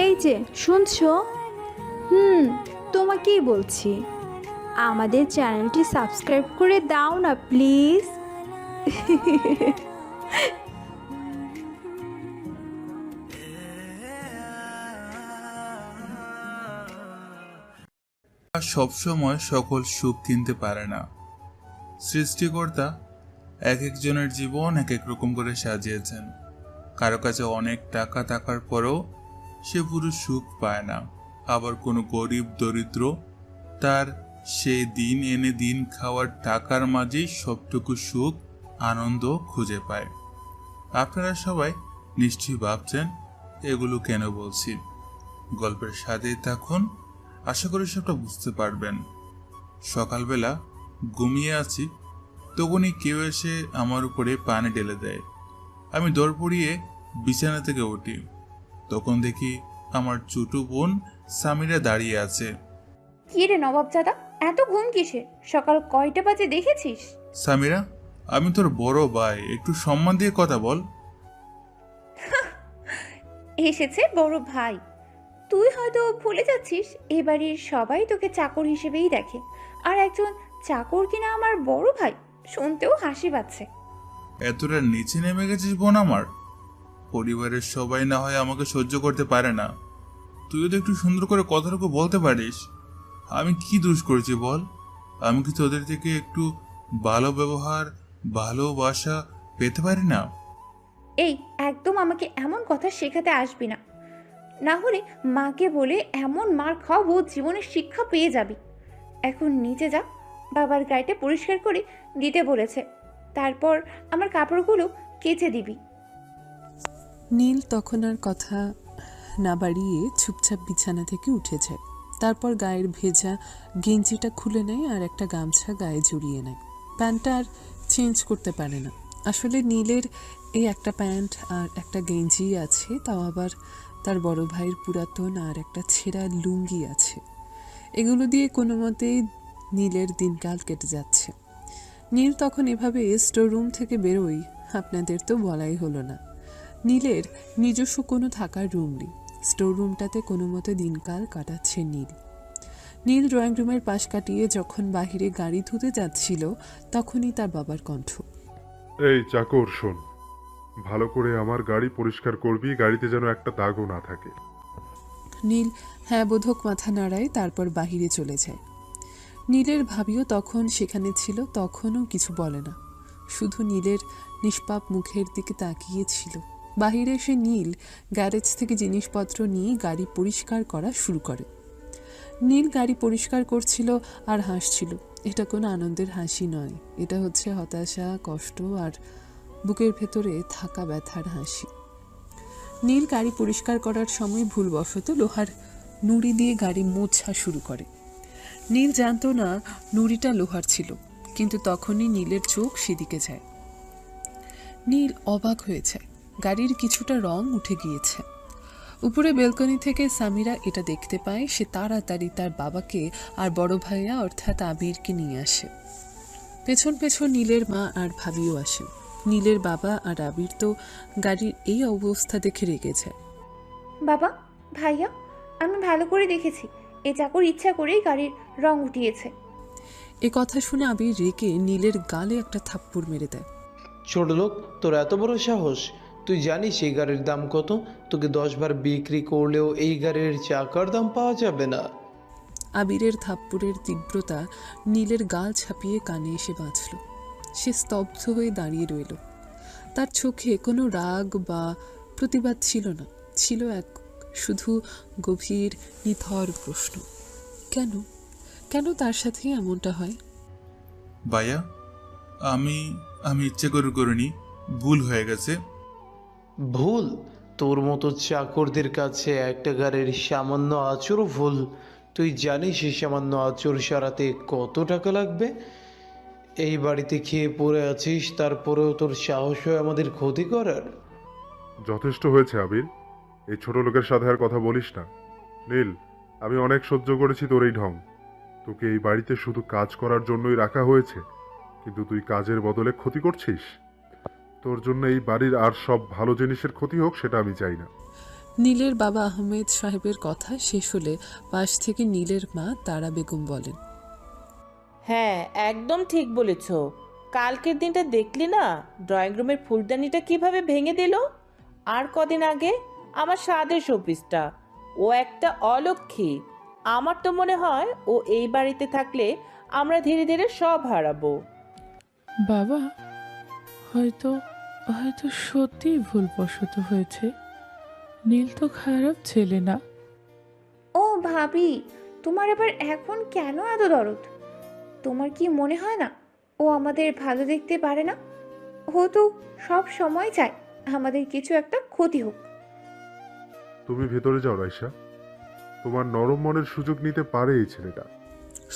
এই যে শুনছো? হুম, তোমাকেই বলছি। আমাদের চ্যানেলটি সাবস্ক্রাইব করে দাও না প্লিজ। আর সবসময় সকল সুখ কিনতে পারে না। সৃষ্টিকর্তা এক একজনের জীবন এক এক রকম করে সাজিয়েছেন। কারো কাছে অনেক টাকা থাকার পরেও সে পুরো সুখ পায় না। আবার কোনো গরিব দরিদ্র তার সেই দিন এনে দিন খাওয়ার টাকার মাঝেই সবটুকু সুখ আনন্দ খুঁজে পায়। আপনারা সবাই নিশ্চয়ই ভাবছেন এগুলো কেন বলছি। গল্পের সাথেই থাকুন, আশা করি সবটা বুঝতে পারবেন। সকালবেলা ঘুমিয়ে আছি, তখনই কেউ এসে আমার উপরে পানি ঢেলে দেয়। আমি দৌড় পড়িয়ে বিছানা থেকে উঠি। তখন দেখি আমার ছোট বোন সামিরা দাঁড়িয়ে আছে। কি রে নবাবজাদা, এত ঘুম কিসে? সকাল কয়টা বাজে দেখেছিস? সামিরা, আমি তোর বড় ভাই, একটু সম্মান দিয়ে কথা বল। এসেছে বড় ভাই? তুই হয়তো ভুলে যাচ্ছিস, এ বাড়ির সবাই তোকে চাকর হিসেবেই দেখে, আর একজন চাকর কিনা আমার বড় ভাই, শুনতেও হাসি পাচ্ছে। এতটা নিচে নেমে গেছিস বোন আমার? পরিবারের সবাই না হয় আমাকে সহ্য করতে পারে না, তুইও তো একটু সুন্দর করে কথাটুকু বলতে পারিস। আমি কি দোষ করেছি বল? আমি কি তোদের থেকে একটু ভালো ব্যবহার, ভালোবাসা পেতে পারি না? এই, একদম আমাকে এমন কথা শেখাতে আসবি না, না হলে মাকে বলে এমন মার খাওয়াবো জীবনের শিক্ষা পেয়ে যাবি। এখন নিচে যা, বাবার গাড়িটা পরিষ্কার করে দিতে বলেছে, তারপর আমার কাপড়গুলো কেচে দিবি। নীল তখন আর কথা না বাড়িয়ে চুপচাপ বিছানা থেকে উঠে যায়। তারপর গায়ের ভেজা গেঞ্জিটা খুলে নেয় আর একটা গামছা গায়ে জড়িয়ে নেয়। প্যান্টটা আর চেঞ্জ করতে পারে না। আসলে নীলের এই একটা প্যান্ট আর একটা গেঞ্জি আছে, তাও আবার তার বড় ভাইয়ের পুরাতন আর একটা ছেঁড়া লুঙ্গি আছে। এগুলো দিয়ে কোনো মতেই নীলের দিনকাল কেটে যাচ্ছে। নীল তখন এভাবে স্টোর রুম থেকে বেরোই, আপনাদের তো বলাই হলো না। নীলের নিজস্ব কোনো থাকার রুম নেই। স্টোর রুমটাতে কোনো মতে দিনকাল কাটাচ্ছে নীল। নীল ড্রয়িং রুমের পাশ কাটিয়ে যখন বাহিরে গাড়ি ধুতে যাচ্ছিল, তখনই তার বাবার কণ্ঠ। এই চাকর শোন, ভালো করে আমার গাড়ি পরিষ্কার করবি, গাড়িতে যেন একটা দাগও না থাকে। নীল হ্যাঁ বোধক মাথা নাড়ায়, তারপর বাহিরে চলে যায়। নীলের ভাবিও তখন সেখানে ছিল, তখনও কিছু বলে না, শুধু নীলের নিষ্পাপ মুখের দিকে তাকিয়েছিল। বাহিরে এসে নীল গ্যারেজ থেকে জিনিসপত্র নিয়ে গাড়ি পরিষ্কার করা শুরু করে। নীল গাড়ি পরিষ্কার করছিল আর হাসছিল। এটা কোনো আনন্দের হাসি নয়, এটা হচ্ছে হতাশা, কষ্ট আর বুকের ভেতরে থাকা ব্যথার হাসি। নীল গাড়ি পরিষ্কার করার সময় ভুলবশত লোহার নুড়ি দিয়ে গাড়ি মোছা শুরু করে। নীল জানতো না নুড়িটা লোহার ছিল, কিন্তু তখনই নীলের চোখ সেদিকে যায়। নীল অবাক হয়ে যায়, গাড়ির কিছুটা রং উঠে গিয়েছে। উপরে বেলকনি থেকে সামিরা এটা দেখতে পায়। সে তাড়াতাড়ি তার বাবাকে আর বড় ভাইয়া অর্থাৎ আবিরকে নিয়ে আসে। পেছন পেছন নীলের মা আর ভাবিও আসেন। নীলের বাবা আর আবির তো গাড়ির এই অবস্থা দেখে রেগে যায়। বাবা, ভাইয়া, আমি ভালো করে দেখেছি, এ চাকর ইচ্ছা করেই গাড়ির রং উঠিয়েছে। এ কথা শুনে আবির রেগে নীলের গালে একটা থাপ্পড় মেরে দেয়। ছোট লোক, তোর এত বড় সাহস! তুই জানিস এই গাড়ির দাম কত? তোকে 10 বার বিক্রি করলেও এই গাড়ির চাকার দাম পাওয়া যাবে না। আবিরের থাপ্পড়ের তীব্রতা নীলের গাল ছাপিয়ে কানে এসে বাঁচল। সে স্তব্ধ হয়ে দাঁড়িয়ে রইল। তার চোখে কোনো রাগ বা প্রতিবাদ ছিল না, ছিল এক শুধু গভীর নিথর প্রশ্ন। কেন কেন তার সাথে এমনটা হয়? ভাইয়া, আমি আমি ইচ্ছে করে করিনি, ভুল হয়ে গেছে। ভুল? তোর মতো চাকরদের কাছে একটা গাড়ির সামান্য আঁচড়ও ভুল। তুই জানিস এই সামান্য আঁচড় সারাতে কত টাকা লাগবে? এই বাড়িতে খেয়ে পড়ে আছিস, তারপরেও তোর সাহস হয় আমাদের ক্ষতি করার? যথেষ্ট হয়েছে আবির, এই ছোট লোকের সাথে আর কথা বলিস না। নীল, আমি অনেক সহ্য করেছি তোর এই ঢং। তোকে এই বাড়িতে শুধু কাজ করার জন্যই রাখা হয়েছে, কিন্তু তুই কাজের বদলে ক্ষতি করছিস। তোর জন্য এই বাড়ির আর সব ভালো জিনিসের ক্ষতি হোক, সেটা আমি চাই না। নীলের বাবা আহমেদ সাহেবের কথা শেষ হলে পাশ থেকে নীলের মা তারা বেগম বলেন, হ্যাঁ, একদম ঠিক বলেছ। কালকের দিনটা দেখলি না, ড্রয়িং রুমের ফুলদানিটা কিভাবে ভেঙে দিল? আর কদিন আগে আমার স্বাদের শোপিসটা, ও একটা অলক্ষী। আমার তো মনে হয় ও এই বাড়িতে থাকলে আমরা ধীরে ধীরে সব হারাবো। বাবা, হয়তো হয়তো সত্যিই ভুলবশত হয়েছে। নীল তো খারাপ ছেলে না। ও ভাবি, তোমার আবার এখন কেন এত দরদ? তোমার কি মনে হয় না ও আমাদের ভালো দেখতে পারে না? ও তো সব সময় চায় আমাদের কিছু একটা ক্ষতি হোক। তুমি ভেতরে যাও রাইসা, তোমার নরম মনের সুযোগ নিতে পারে এই ছেলেটা।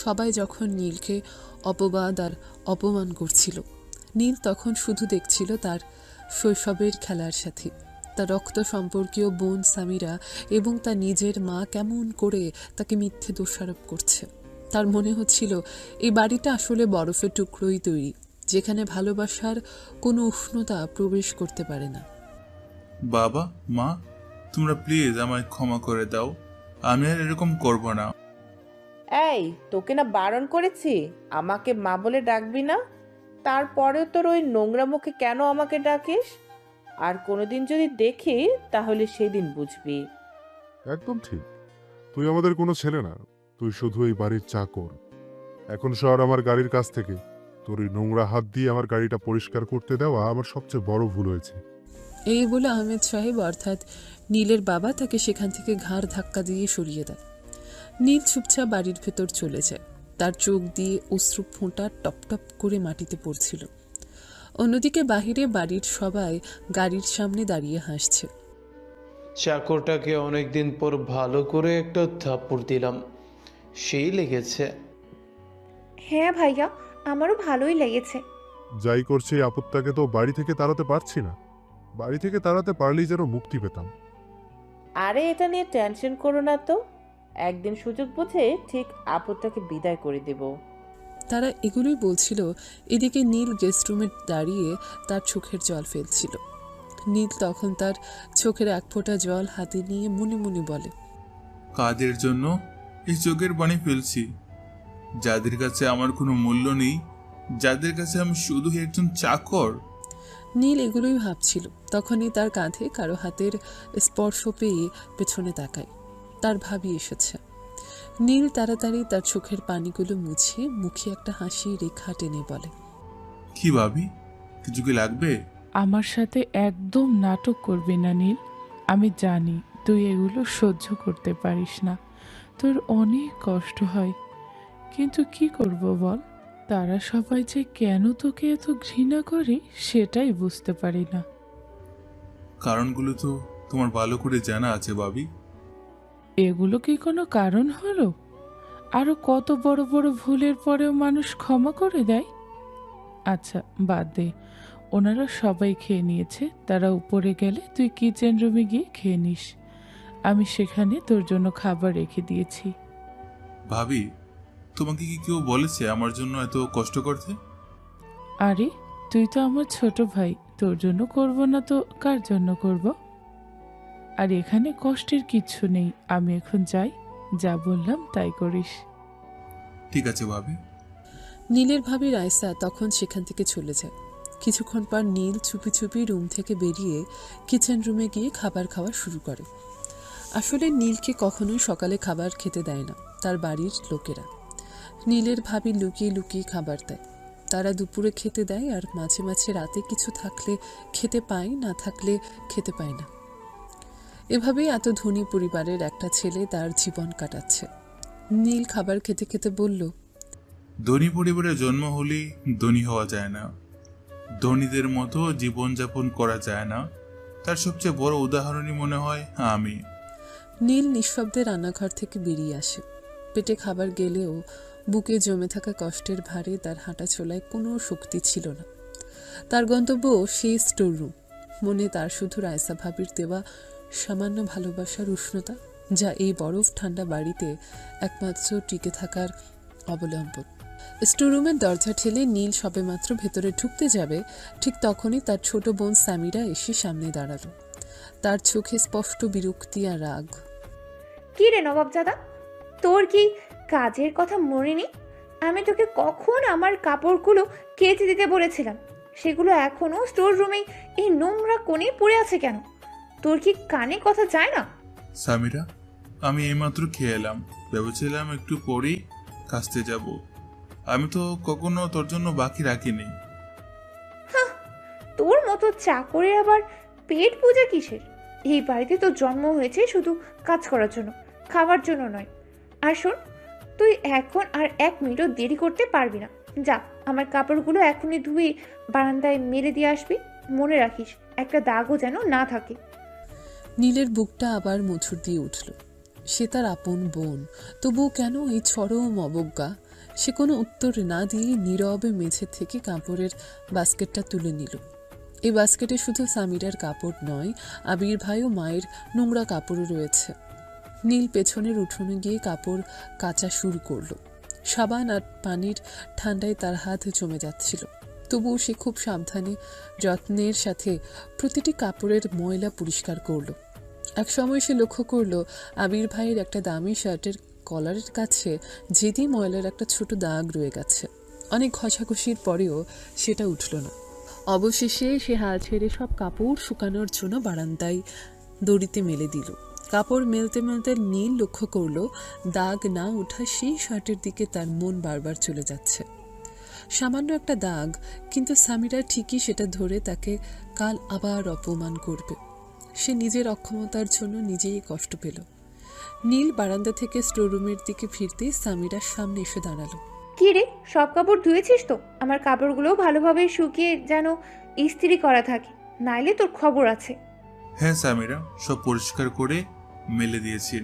সবাই যখন নীলকে অপবাদ আর অপমান করছিল, নীল তখন শুধু দেখছিল তার শৈশবের খেলার সাথী, তার রক্ত সম্পর্কীয় বোন সামিরা এবং তার নিজের মা কেমন করে তাকে মিথ্যে দোষারোপ করছে। তার মনে হচ্ছিল এই বাড়িটা আসলে বরফের টুকরোই তৈরি, যেখানে ভালোবাসার কোনো উষ্ণতা প্রবেশ করতে পারে না। বাবা, মা, তোমরা প্লিজ আমায় ক্ষমা করে দাও, আমি আর এরকম করব না। এই, তোকে না বারণ করেছি আমাকে মা বলে ডাকবি না? তারপরেও তোর ওই নোংরা মুখে কেন আমাকে ডাকিস? আর কোনোদিন যদি দেখি তাহলে সেদিন বুঝবি। একদম ঠিক, তুই আমাদের কোনো ছেলে না, তুই শুধু এই বাড়ির চাকর। এখন সর আমার গাড়ির কাছ থেকে। তোর এই নোংরা হাত দিয়ে আমার গাড়িটা পরিষ্কার করতে দেওয়া আমার সবচেয়ে বড় ভুল হয়েছে। এই বলে আহমেদ সাহেব অর্থাৎ নীলের বাবা তাকে সেখান থেকে ঘাড় ধাক্কা দিয়ে সরিয়ে দেয়। নীল চুপচাপ বাড়ির ভেতর চলে যায়। তার চোখ দিয়ে অশ্রু ফোঁটা টপ টপ করে মাটিতে পড়ছিল। অন্যদিকে বাহিরে বাড়ির সবাই গাড়ির সামনে দাঁড়িয়ে হাসছে। চাকরটাকে অনেকদিন পর ভালো করে একটা থাপ্পড় দিলাম, সেই লেগেছে। হ্যাঁ ভাইয়া, আমারও ভালোই লেগেছে। যাই করছে এই আপদটাকে তো বাড়ি থেকে তাড়াতে পারছি না। বাড়ি থেকে তাড়াতে পারলেই যেন মুক্তি পেতাম। আরে এটা নিয়ে টেনশন করো না তো, একদিন সুযোগ বুঝে ঠিক আপদটাকে বিদায় করে দেব। তারা এগুলোই বলছিল, এদিকে নীল গেস্ট রুমে দাঁড়িয়ে তার চোখের জল ফেলছিল। নীল তখন তার চোখের এক ফোঁটা জল হাতে নিয়ে মনে মনে বলে, কাদের জন্য এই চোখের পানি ফেলছি? যাদের কাছে আমার কোনো মূল্য নেই, যাদের কাছে আমি শুধু একজন চাকর। নীল এগুলোই ভাবছিল, তখনই তার কাঁধে কারো হাতের স্পর্শ পেয়ে পেছনে তাকায়। তার ভাবি এসেছে। নীল তাড়াতাড়ি তার চোখের পানিগুলো মুছিয়ে মুখে একটা হাসি রেখা টেনে বলে, কি ভাবি, কিছু কি লাগবে? আমার সাথে একদম নাটক করবি না নীল। আমি জানি তুই এগুলো সহ্য করতে পারিস না, তোর অনেক কষ্ট হয়। কিন্তু কি করব বল, তারা সবাই যে কেন তোকে এত ঘৃণা করে সেটাই বুঝতে পারি না। কারণগুলো তো তোমার ভালো করে জানা আছে ভাবি। এগুলো কি কোনো কারণ হলো? আরো কত বড় বড় ভুলের পরেও মানুষ ক্ষমা করে দেয়। আচ্ছা বাদ দে, ওনারা সবাই খেয়ে নিয়েছে, তারা উপরে গেলে তুই কিচেন রুমে গিয়ে খেয়ে নিস। আমি সেখানে তোর জন্য খাবার রেখে দিয়েছি। ভাবি, তোমাকে কি কেউ বলেছে আমার জন্য এত কষ্ট করতে? আরে তুই তো আমার ছোট ভাই, তোর জন্য করব না তো কার জন্য করব? আর এখানে কষ্টের কিচ্ছু নেই। আমি এখন যাই, যা বললাম তাই করিস। ঠিক আছে ভাবি। নীলের ভাবি রাইসা তখন সেখান থেকে চলে যায়। কিছুক্ষণ পর নীল চুপি চুপি রুম থেকে বেরিয়ে কিচেন রুমে গিয়ে খাবার খাওয়া শুরু করে। আসলে নীলকে কখনোই সকালে খাবার খেতে দেয় না তার বাড়ির লোকেরা। নীলের ভাবি লুকিয়ে লুকিয়ে খাবার দেয়। তারা দুপুরে খেতে দেয়, আর মাঝে মাঝে রাতে কিছু থাকলে খেতে পায়, না থাকলে খেতে পায় না। এভাবেই এত ধনী পরিবারের একটা ছেলে তার জীবন কাটাচ্ছে। নীল খাবার খেতে খেতে বলল, ধনী পরিবারে জন্ম হলে ধনী হওয়া যায় না, ধনীদের মতো জীবনযাপন করা যায় না। তার সবচেয়ে বড় উদাহরণই মনে হয় আমি। নীল নিঃশব্দে রান্নাঘর থেকে বেরিয়ে আসে। পেটে খাবার গেলেও বুকে জমে থাকা কষ্টের ভারে তার হাঁটা চলায় কোনো শক্তি ছিল না। তার গন্তব্য সেই স্টোর রুম। মনে তার শুধু রায়সা ভাবির দেওয়া সামান্য ভালোবাসার উষ্ণতা, যা এই বরফ ঠান্ডা বাড়িতে একমাত্র টিকে থাকার অবলম্বন। স্টোর রুমের দরজা ঠেলে নীল সবেমাত্র ভেতরে ঢুকতে যাবে, ঠিক তখনই তার ছোট বোন সামিরা এসে সামনে দাঁড়ালো। তার চোখে স্পষ্ট বিরক্তি আর রাগ। কি রে নবাবজাদা, তোর কি কাজের কথা মনে নেই? আমি তোকে কখন আমার কাপড়গুলো কেচে দিতে বলেছিলাম? সেগুলো এখনো স্টোর রুমে এই নোংরা কোণে পড়ে আছে কেন? তোর কি কানে কথা যায় না? সামিরা, আমি এইমাত্র খেয়ে এলাম, ভেবেছিলাম একটু পরেই কাজতে যাব। আমি তো কখনো তোর জন্য বাকি রাখিনি। তোর মতো চাকরের আবার পেট পূজা কিসের? এই বাড়িতে তো জন্ম হয়েছে শুধু কাজ করার জন্য, খাওয়ার জন্য নয়। আর শোন, তুই এখন আর 1 মিনিটও দেরি করতে পারবি না। যা, আমার কাপড়গুলো এখনই ধুয়ে বারান্দায় মেলে দিয়ে আসবি। মনে রাখিস, একটা দাগও যেন না থাকে। নীলের বুকটা আবার মোচড় দিয়ে উঠল। সে তার আপন বোন, তবুও কেন এই চরম অবজ্ঞা? সে কোনো উত্তর না দিয়ে নীরবে মেঝে থেকে কাপড়ের বাস্কেটটা তুলে নিল। এই বাস্কেটে শুধু সামিরার কাপড় নয়, আবির ভাই ও মায়ের নোংরা কাপড়ও রয়েছে। নীল পেছনের উঠোনে গিয়ে কাপড় কাচা শুরু করলো। সাবান আর পানির ঠান্ডায় তার হাত জমে যাচ্ছিল, তবুও সে খুব সাবধানে যত্নের সাথে প্রতিটি কাপড়ের ময়লা পরিষ্কার করলো। এক সময় সে লক্ষ্য করলো আবির ভাইয়ের একটা দামি শার্টের কলারের কাছে জেদি ময়লার একটা ছোট দাগ রয়ে গেছে। অনেক ঘষাঘষির পরেও সেটা উঠল না। অবশেষে সে হাল ছেড়ে সব কাপড় শুকানোর জন্য বারান্দায় দড়িতে মেলে দিল। কাপড় মেলতে মেলতে নীল লক্ষ্য করলো দাগ না ওঠা সেই শার্টের দিকে তার মন বারবার চলে যাচ্ছে। সামান্য একটা দাগ, কিন্তু সামিরা ঠিকই সেটা ধরে তাকে কাল আবার অপমান করবে। সে নিজের অক্ষমতার জন্য নিজেই কষ্ট পেল। নীল বারান্দা থেকে স্টোররুমের দিকে ফিরতেই সামিরার সামনে এসে দাঁড়ালো। কি রে, সব কাপড় ধুয়েছিস তো? আমার কাপড়গুলো ভালোভাবে শুকিয়ে যেন ইস্ত্রি করা থাকে, নাইলে তোর খবর আছে। হ্যাঁ সামিরা, সব পরিষ্কার করে মেলে দিয়েছি।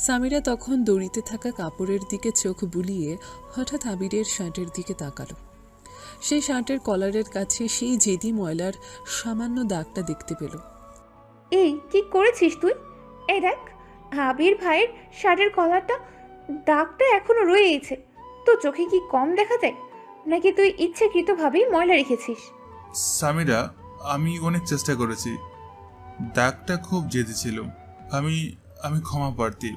সামিরা তখন দড়িতে থাকা কাপড়ের দিকে চোখ বুলিয়ে হঠাৎ আবিরের শার্টের দিকে তাকালো। সেই শার্টের কলারের কাছে সেই জেদি ময়লার সামান্য দাগটা দেখতে পেল। এই কি করেছিস তুই? এই দেখ, আবির ভাইয়ের শার্টের কলারটা, দাগটা এখনো রয়েছে। তো চোখে কি কম দেখা যায়, নাকি তুই ইচ্ছাকৃতভাবেই ময়লা রেখেছিস? সামিরা, আমি অনেক চেষ্টা করেছি, দাগটা খুব জেদি ছিল। আমি আমি ক্ষমা প্রার্থী।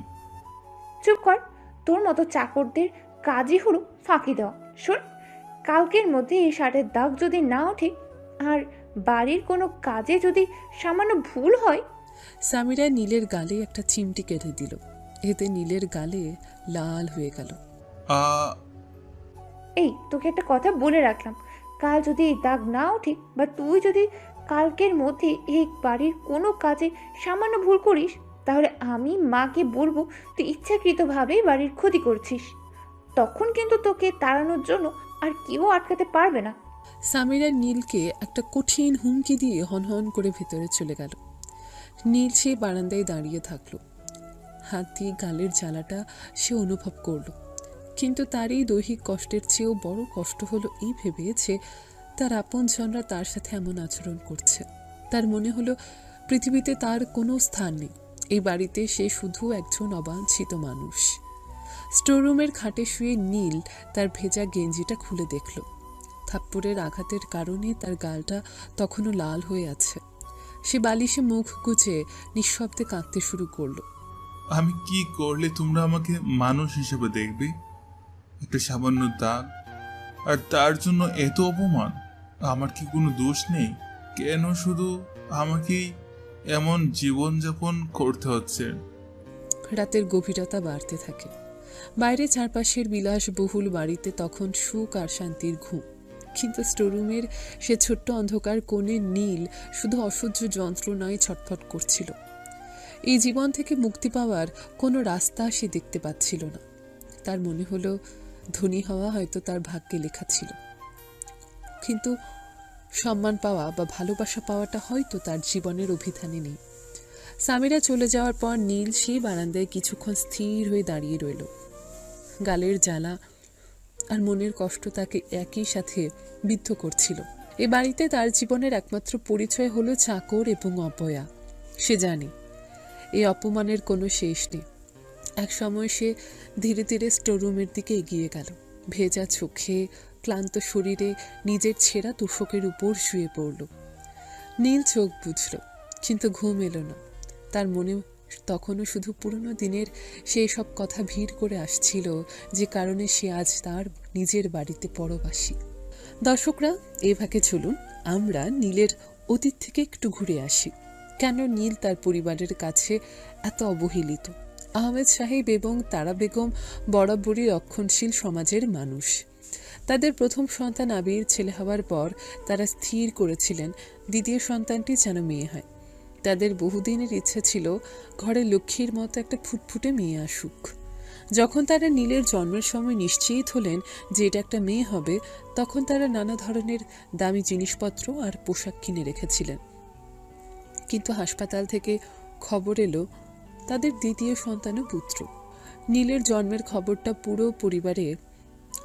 চুপ কর, তোর মতো চাকরদের কাজই হলো ফাঁকি দেওয়া। শোন, কালকের মধ্যে এই শার্টের দাগ যদি না ওঠে আর বাড়ির কোনো কাজে যদি সামান্য ভুল হয়। সামিরা নীলের গালে একটা চিমটি কেটে দিল। এতে নীলের গালে লাল হয়ে গেল। এই, তোকে একটা কথা বলে রাখলাম, কাল যদি এই দাগ না ওঠে বা তুই যদি কালকের মধ্যে এই বাড়ির কোনো কাজে সামান্য ভুল করিস, তাহলে আমি মাকে বলবো তুই ইচ্ছাকৃতভাবে বাড়ির ক্ষতি করছিস। তখন কিন্তু তোকে তাড়ানোর জন্য আর কেউ আটকাতে পারবে না। সামিরা নীলকে একটা কঠিন হুমকি দিয়ে হনহন করে ভেতরে চলে গেল। নীল সে বারান্দায় দাঁড়িয়ে থাকলো। হাত দিয়ে গালের জ্বালাটা সে অনুভব করলো, কিন্তু তার এই দৈহিক কষ্টের চেয়েও বড় কষ্ট হলো এই ভেবে যে তার আপনজনরা তার সাথে এমন আচরণ করছে। তার মনে হলো পৃথিবীতে তার কোনো স্থান নেই। এই বাড়িতে সে শুধু একজন অবাঞ্ছিত মানুষ। স্টোররুমের খাটে শুয়ে নীল তার ভেজা গেঞ্জিটা খুলে দেখল। থাপ্পড়ের আঘাতের কারণে তার গালটা তখনও লাল হয়ে আছে। সে বালিশে মুখ গুজে নিঃশব্দে কাঁদতে শুরু করলো। আমি কি করলে তোমরা আমাকে মানুষ হিসেবে দেখবে? একটা সামান্য দাগ, আর তার জন্য এত অপমান? আমার কি কোনো দোষ নেই? কেন শুধু আমাকেই এমন জীবনযাপন করতে হচ্ছে? রাতের গভীরতা বাড়তে থাকে। বাইরে চারপাশের বিলাসবহুল বাড়িতে তখন সুখ আর শান্তির ঘুম, কিন্তু স্টোররুমের সে ছোট্ট অন্ধকার কোণে নীল শুধু অসহ্য যন্ত্রণায় ছটফট করছিল। এই জীবন থেকে মুক্তি পাওয়ার কোনো রাস্তা সে দেখতে পাচ্ছিল না। তার মনে হলো ধনী হওয়া হয়তো তার ভাগ্যে লেখা ছিল, কিন্তু সম্মান পাওয়া বা ভালোবাসা পাওয়াটা হয়তো তার জীবনের অভিধানে নেই। সামিরা চলে যাওয়ার পর নীল সেই বারান্দায় কিছুক্ষণ স্থির হয়ে দাঁড়িয়ে রইল। গালের জ্বালা আর মনের কষ্ট তাকে একই সাথে বিদ্ধ করছিল। এ বাড়িতে তার জীবনের একমাত্র পরিচয় হলো চাকর এবং অপয়া। সে জানে এই অপমানের কোনো শেষ নেই। এক সময় সে ধীরে ধীরে স্টোররুমের দিকে এগিয়ে গেল। ভেজা চোখে, ক্লান্ত শরীরে নিজের ছেঁড়া তোষকের উপর শুয়ে পড়ল। নীল চোখ বুঝল, কিন্তু ঘুম এলো না। তার মনে তখনও শুধু পুরনো দিনের সেই সব কথা ভিড় করে আসছিল, যে কারণে সে আজ তার নিজের বাড়িতে পরবাসী। দর্শকরা, এই ভাগে চলুন আমরা নীলের অতীত থেকে একটু ঘুরে আসি। কেন নীল তার পরিবারের কাছে এত অবহেলিত? আহমেদ সাহেব এবং তারা বেগম বরাবরই রক্ষণশীল সমাজের মানুষ। তাদের প্রথম সন্তান আবির ছেলে হওয়ার পর তারা স্থির করেছিলেন দ্বিতীয় সন্তানটি যেন মেয়ে হয়। তাদের বহুদিনের ইচ্ছা ছিল ঘরে লক্ষ্মীর মতো একটা ফুটফুটে মেয়ে আসুক। যখন তারা নীলের জন্মের সময় নিশ্চিত হলেন যে এটা একটা মেয়ে হবে, তখন তারা নানা ধরনের দামি জিনিসপত্র আর পোশাক কিনে রেখেছিলেন। কিন্তু হাসপাতাল থেকে খবর এলো তাদের দ্বিতীয় সন্তানও পুত্র। নীলের জন্মের খবরটা পুরো পরিবারে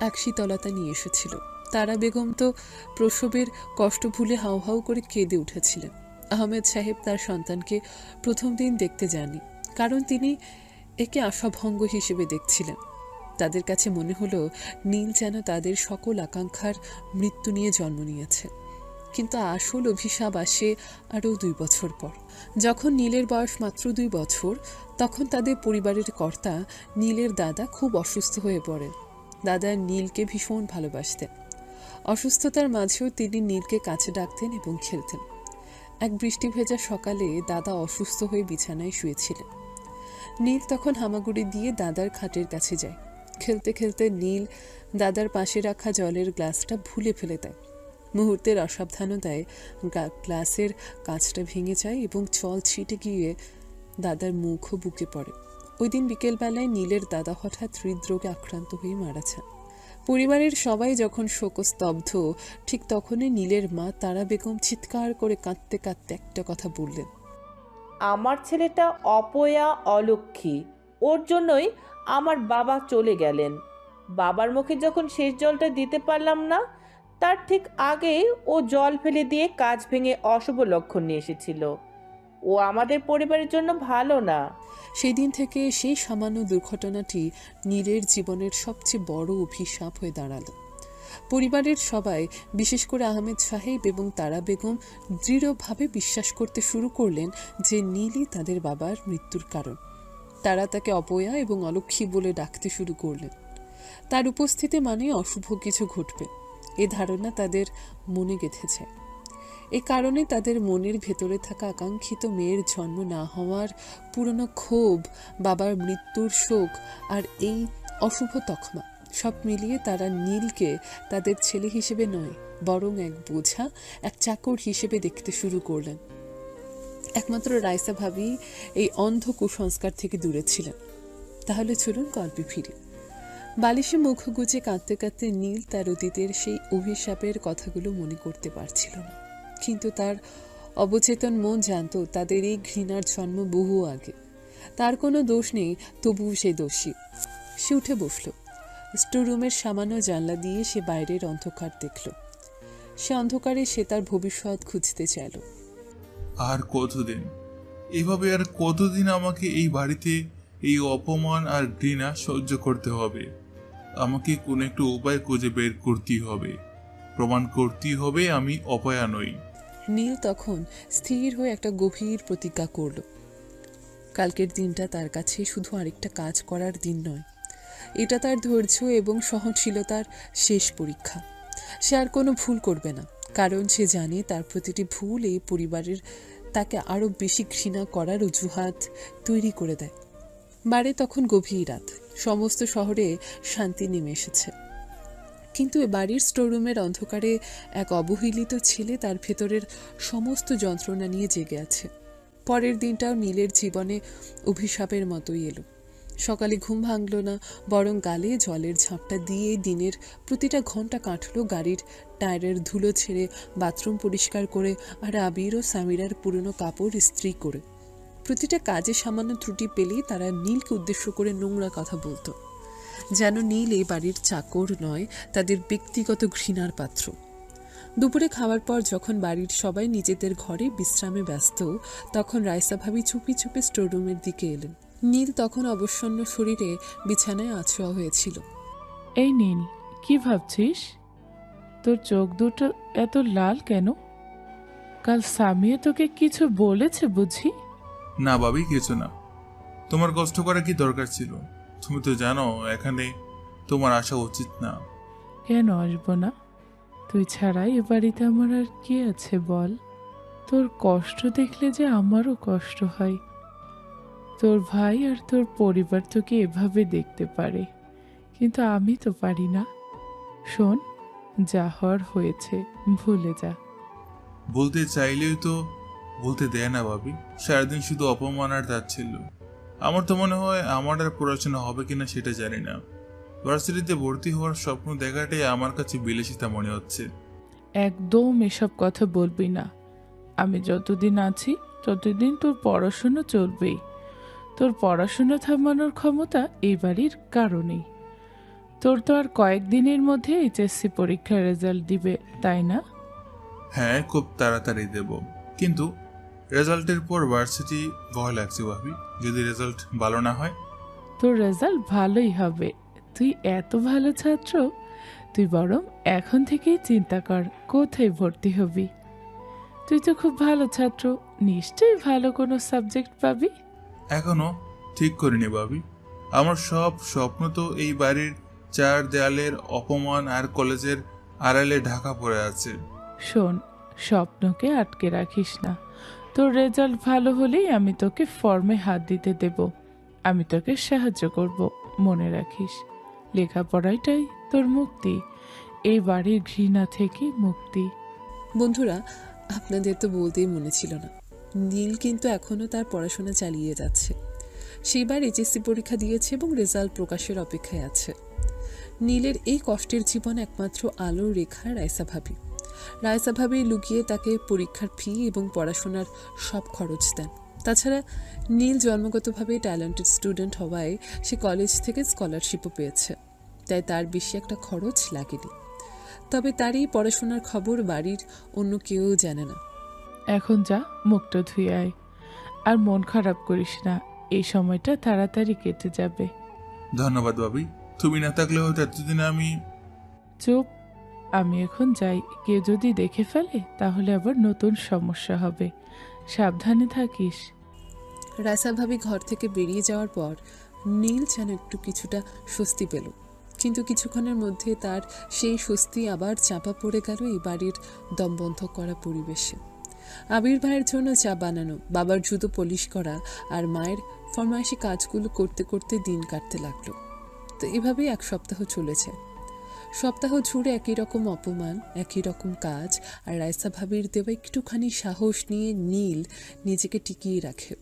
এক শীতলতা নিয়ে এসেছিল। তারা বেগম তো প্রসবের কষ্ট ভুলে হাউ হাউ করে কেঁদে উঠেছিলেন। আহমেদ সাহেব তার সন্তানকে প্রথম দিন দেখতে যাননি, কারণ তিনি একে আশাভঙ্গ হিসেবে দেখছিলেন। তাদের কাছে মনে হলো নীল যেন তাদের সকল আকাঙ্ক্ষার মৃত্যু নিয়ে জন্ম নিয়েছে। কিন্তু আসল অভিশাপ আসে আরও 2 বছর পর। যখন নীলের বয়স মাত্র 2 বছর, তখন তাদের পরিবারের কর্তা নীলের দাদা খুব অসুস্থ হয়ে পড়েন। দাদা নীলকে ভীষণ ভালোবাসতেন। অসুস্থতার মাঝেও তিনি নীলকে কাছে ডাকতেন এবং খেলতেন। এক বৃষ্টি ভেজা সকালে দাদা অসুস্থ হয়ে বিছানায় শুয়েছিলেন। নীল তখন হামাগুড়ি দিয়ে দাদার খাটের কাছে যায়। খেলতে খেলতে নীল দাদার পাশে রাখা জলের গ্লাসটা ভুলে ফেলে দেয়। মুহূর্তের অসাবধানতায় গ্লাসের কাঁচটা ভেঙে যায় এবং জল ছিটে গিয়ে দাদার মুখও বুকে পড়ে। ওই দিন বিকেলবেলায় নীলের দাদা হঠাৎ হৃদরোগে আক্রান্ত হয়ে মারা যান। পরিবারের সবাই যখন শোকস্তব্ধ, ঠিক তখনই নীলের মা তারা বেগম চিৎকার করে কাঁদতে কাঁদতে একটা কথা বললেন, আমার ছেলেটা অপয়া, অলক্ষী, ওর জন্যই আমার বাবা চলে গেলেন। বাবার মুখে যখন শেষ জলটা দিতে পারলাম না, তার ঠিক আগেই ও জল ফেলে দিয়ে কাজ ভেঙে অশুভ লক্ষণ নিয়ে এসেছিল। ও আমাদের পরিবারের জন্য ভালো না। সেই দিন থেকে সেই সামান্য দুর্ঘটনাটি নীলের জীবনের সবচেয়ে বড় অভিশাপ হয়ে দাঁড়ালো। পরিবারের সবাই, বিশেষ করে আহমেদ সাহেব এবং তারা বেগম, দৃঢ়ভাবে বিশ্বাস করতে শুরু করলেন যে নীলই তাদের বাবার মৃত্যুর কারণ। তারা তাকে অপয়া এবং অলক্ষী বলে ডাকতে শুরু করলেন। তার উপস্থিতি মানে অশুভ কিছু ঘটবে, এ ধারণা তাদের মনে গেঁথেছে। এ কারণে তাদের মনের ভেতরে থাকা আকাঙ্ক্ষিত মেয়ের জন্ম না হওয়ার পুরনো ক্ষোভ, বাবার মৃত্যুর শোক আর এই অশুভ তকমা, সব মিলিয়ে তারা নীলকে তাদের ছেলে হিসেবে নয়, বরং এক বোঝা, এক চাকর হিসেবে দেখতে শুরু করলেন। একমাত্র রাইসা ভাবি এই অন্ধ কুসংস্কার থেকে দূরে ছিলেন। তাহলে চলুন গল্পে ফিরি। বালিশে মুখ গুজে কাঁদতে কাঁদতে নীল তার অতীতের সেই অভিশাপের কথাগুলো মনে করতে পারছিল না। কিন্তু তার অবচেতন মন জানত তাদের এই ঘৃণার জন্ম বহু আগে। তার কোনো দোষ নেই, তবুও সে দোষী। সে উঠে বসল। স্টোররুমের সামান্য জানলা দিয়ে সে বাইরের অন্ধকার দেখল। সে অন্ধকারে সে তার ভবিষ্যৎ খুঁজতে চাইল। আর কতদিন এভাবে, আর কতদিন আমাকে এই বাড়িতে এই অপমান আর ঘৃণা সহ্য করতে হবে? আমাকে কোনো একটু উপায় খুঁজে বের করতেই হবে, প্রমাণ করতেই হবে আমি অপয়া নই। নীল তখন স্থির হয়ে একটা গভীর প্রতিজ্ঞা করল। কালকের দিনটা তার কাছে শুধু আরেকটা কাজ করার দিন নয়, এটা তার ধৈর্য এবং সহনশীলতার শেষ পরীক্ষা। সে আর কোনো ভুল করবে না, কারণ সে জানে তার প্রতিটি ভুল এই পরিবারের তাকে আরও বেশি ঘৃণা করার অজুহাত তৈরি করে দেয়। বারে তখন গভীর রাত, সমস্ত শহরে শান্তি নেমে এসেছে। কিন্তু এ বাড়ির স্টোররুমের অন্ধকারে এক অবহেলিত ছেলে তার ভেতরের সমস্ত যন্ত্রণা নিয়ে জেগে আছে। পরের দিনটাও নীলের জীবনে অভিশাপের মতোই এলো। সকালে ঘুম ভাঙল না, বরং গালে জলের ঝাপটা দিয়ে দিনের প্রতিটা ঘন্টা কাটল গাড়ির টায়ারের ধুলো ছেড়ে, বাথরুম পরিষ্কার করে আর আবির ও সামিরার পুরনো কাপড় ইস্ত্রি করে। প্রতিটা কাজে সামান্য ত্রুটি পেলেই তারা নীলকে উদ্দেশ্য করে নোংরা কথা বলতো, যেন নীল এই বাড়ির চাকর নয়, তাদের ব্যক্তিগত ঘৃণার পাত্র। দুপুরে খাওয়ার পর যখন বাড়ির সবাই নিজেদের ঘরে বিশ্রামে ব্যস্ত, তখন রাইসা ভাবি চুপি চুপি স্টোররুমের দিকে এলেন। নীল তখন অবসন্ন শরীরে বিছানায় আছোয়া হয়েছিল। এই নীল, কি ভাবছিস? তোর চোখ দুটো এত লাল কেন? কাল সামিয়া তোকে কিছু বলেছে বুঝি? না ভাবি, কিছু না। তোমার কষ্ট করা কি দরকার ছিল? তুমি তো জানো এখানে তোমার আসা উচিত না। কেন আসবো না? তুই ছাড়া এ বাড়িতে আমার আর কে আছে বল? তোর কষ্ট দেখলে যে আমারও কষ্ট হয়। তোর ভাই আর তোর পরিবার তোকে এভাবে দেখতে পারে, কিন্তু আমি তো পারি না। শোন, যা হওয়ার হয়েছে, ভুলে যা। বলতে চাইলেই তো বলতে দেয় না ভাবি। সারাদিন শুধু অপমান আর তাচ্ছিল্য। আমার তো মনে হয় আমার আর পড়াশোনা হবে কিনা সেটা জানি না। ভার্সিটিতে ভর্তি হওয়ার স্বপ্ন দেখাটাই আমার কাছে বিলাসিতা মনে হচ্ছে। একদম এসব কথা বলবি না। আমি যতদিন আছি ততদিন তোর পড়াশোনা চলবেই। তোর পড়াশোনা থামানোর ক্ষমতা এই বাড়ির কারণেই। তোর তো আর কয়েকদিনের মধ্যে এইচএসসি পরীক্ষার রেজাল্ট দিবে, তাই না? হ্যাঁ, খুব তাড়াতাড়ি দেব। কিন্তু রেজাল্টের পর ভার্সিটি ভয় লাগছে ভাবি, যদি রেজাল্ট ভালো না হয়। তোর রেজাল্ট ভালোই হবে। তুই এত ভালো ছাত্র, তুই বরং এখন থেকেই চিন্তা কর কোথায় ভর্তি হবি। তুই তো খুব ভালো ছাত্র, নিশ্চয়ই ভালো কোনো সাবজেক্ট পাবি। এখনো ঠিক করিনি ভাবি। আমার সব স্বপ্ন তো এই বাড়ির চার দেয়ালের অপমান আর কলেজের আড়ালে ঢাকা পড়ে আছে। শোন, স্বপ্নকে আটকে রাখিস না। তোর রেজাল্ট ভালো হলেই আমি তোকে ফর্মে হাত দিতে দেব। আমি তোকে সাহায্য করব, মনে রাখিস। লেখাপড়াটাই তোর মুক্তি, এই বাড়ির ঘৃণা থেকে মুক্তি। বন্ধুরা, আপনাদের তো বলতেই মনে ছিল না, নীল কিন্তু এখনও তার পড়াশোনা চালিয়ে যাচ্ছে। সেইবার এইচএসসি পরীক্ষা দিয়েছে এবং রেজাল্ট প্রকাশের অপেক্ষায় আছে। নীলের এই কষ্টের জীবন একমাত্র আলোর রেখা রাইসা ভাবি। রাইসা ভাবি লুকিয়ে তাকে পরীক্ষার ফি এবং পড়াশোনার সব খরচ দেন। তাছাড়া নীল জন্মগতভাবে ট্যালেন্টেড স্টুডেন্ট হওয়ায় সে কলেজ থেকে স্কলারশিপও পেয়েছে, তাই তার বেশি একটা খরচ লাগেনি। তবে তার এই পড়াশোনার খবর বাড়ির অন্য কেউ জানে না। এখন যা, মুখটা ধুয়ে আয়। আর মন খারাপ করিস না, এই সময়টা তাড়াতাড়ি কেটে যাবে। ধন্যবাদ ভাবি, তুমি না থাকলে হয়তো এতদিন আমি। চুপ, আমি এখন যাই। কেউ যদি দেখে ফেলে তাহলে আবার নতুন সমস্যা হবে। সাবধানে থাকিস। রাইসা ভাবি ঘর থেকে বেরিয়ে যাওয়ার পর নীল যেন একটু কিছুটা স্বস্তি পেল, কিন্তু কিছুক্ষণের মধ্যে তার সেই স্বস্তি আবার চাপা পড়ে গেল এই বাড়ির দমবন্ধ করা পরিবেশে। আবির ভাইয়ের জন্য চা বানানো, বাবার জুতো পলিশ করা আর মায়ের ফরমাইশি কাজগুলো করতে করতে দিন কাটতে লাগলো। তো এভাবেই এক সপ্তাহ চলেছে। সপ্তাহ জুড়ে একই রকম অপমান, একই রকম কাজ, আর রাইসা ভাবির দেওয়া একটুখানি সাহস নিয়ে নীল নিজেকে টিকিয়ে রাখে।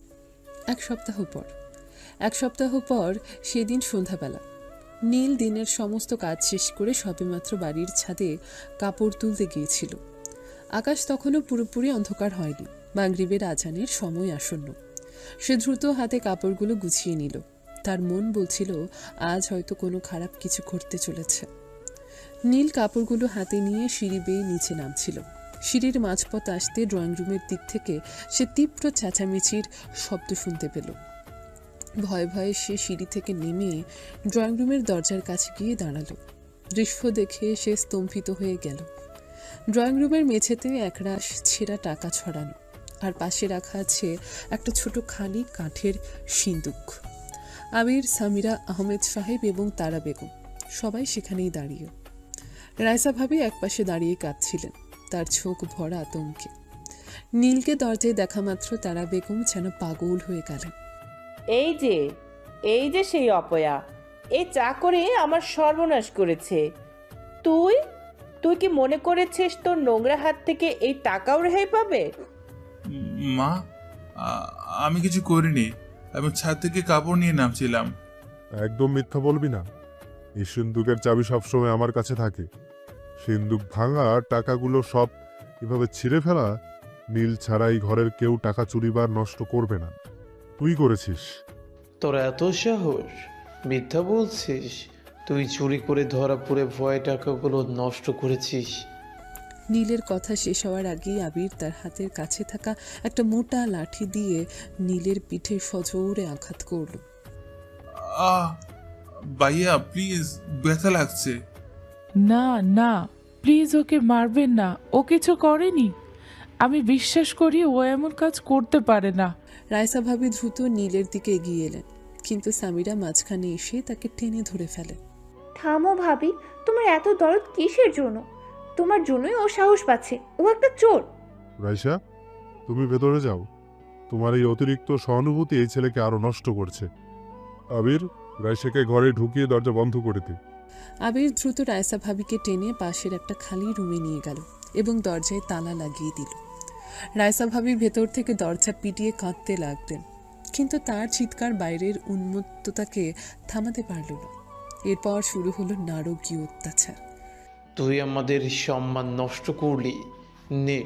এক সপ্তাহ পর সেদিন সন্ধ্যাবেলা নীল দিনের সমস্ত কাজ শেষ করে সবেমাত্র বাড়ির ছাদে কাপড় তুলতে গিয়েছিল। আকাশ তখনও পুরোপুরি অন্ধকার হয়নি, মাগরিবের আজানের সময় আসন্ন। সে দ্রুত হাতে কাপড়গুলো গুছিয়ে নিল। তার মন বলছিল আজ হয়তো কোনো খারাপ কিছু ঘটতে চলেছে। নীল কাপড়গুলো হাতে নিয়ে সিঁড়ি বেয়ে নিচে নামছিল। সিঁড়ির মাঝপথ আসতে ড্রয়িং রুমের দিক থেকে সে তীব্র চেঁচামেচির শব্দ শুনতে পেল। ভয়ে ভয়ে সে সিঁড়ি থেকে নেমে ড্রয়িং রুমের দরজার কাছে গিয়ে দাঁড়ালো। দৃশ্য দেখে সে স্তম্ভিত হয়ে গেল। ড্রয়িং রুমের মেঝেতে একরাশ ছেঁড়া টাকা ছড়ানো, আর পাশে রাখা আছে একটা ছোট খালি কাঠের সিন্দুক। আবির, সামিরা, আহমেদ সাহেব এবং তারা বেগম সবাই সেখানেই দাঁড়িয়ে। রাইসা ভাবি একপাশে দাঁড়িয়ে কাঁদছিলেন, তার চোখ ভরা আতঙ্কে। নীলকে দরজায় দেখা মাত্র তারা বেগম যেন পাগল হয়ে গেলেন। এই যে সেই অপয়া, এই চা করে আমার সর্বনাশ করেছে। তুই তুই কি মনে করেছিস তোর নোংরা হাত থেকে এই টাকাও রেহাই পাবে? মা, আমি কিছু করিনি। আমি ছাদ থেকে কাপড় নিয়ে নামছিলাম। একদম মিথ্যা বলবি না। এই সিন্দুকের চাবি সবসময় আমার কাছে থাকে। সিন্দুক ভাঙা, টাকাগুলো সব এভাবে ছিঁড়ে ফেলা, নীল ছাড়া এই ঘরের কেউ টাকা চুরি বা নষ্ট করবে না। তুই করেছিস। তোর এত সাহস? মিথ্যা বলছিস? তুই চুরি করে ধরা পড়ে ভয়ে টাকাগুলো নষ্ট করেছিস। নীলের কথা শেষ হওয়ার আগেই আবির তার হাতের কাছে থাকা একটা মোটা লাঠি দিয়ে নীলের পিঠে সজোরে আঘাত করল। ভাইয়া প্লিজ, ব্যথা লাগছে। না না, প্লিজ ওকে মারবেন না, ও কিছু করেনি। আমি বিশ্বাস করি ও এমন কাজ করতে পারে না। রাইসা ভাবি দ্রুত নীলের দিকে এগিয়ে এলেন, কিন্তু সামিরা মাঝখানে এসে তাকে টেনে ধরে ফেলেন। থামো ভাবি, তোমার এত দরদ কিসের জন্য? তোমার জন্যই ও সাহস পাচ্ছে। ও একটা চোর। রাইসা, তুমি ভেতরে যাও। তোমার এই অতিরিক্ত সহানুভূতি এই ছেলেকে আরো নষ্ট করছে। আবির, রাইসাকে ঘরে ঢুকিয়ে দরজা বন্ধ করে দে। আবির দ্রুত রাইসা ভাবিকে টেনে পাশের একটা খালি রুমে নিয়ে গেল এবং দরজায় তালা লাগিয়ে দিল। রাইসা ভাবি ভেতর থেকে দরজা পিটিয়ে কাঁদতে লাগলেন, কিন্তু তার চিৎকার বাইরের উন্মত্ততাকে থামাতে পারল না। এরপর শুরু হলো নারকীয় অত্যাচার। তুই আমাদের সম্মান নষ্ট করলি। নে।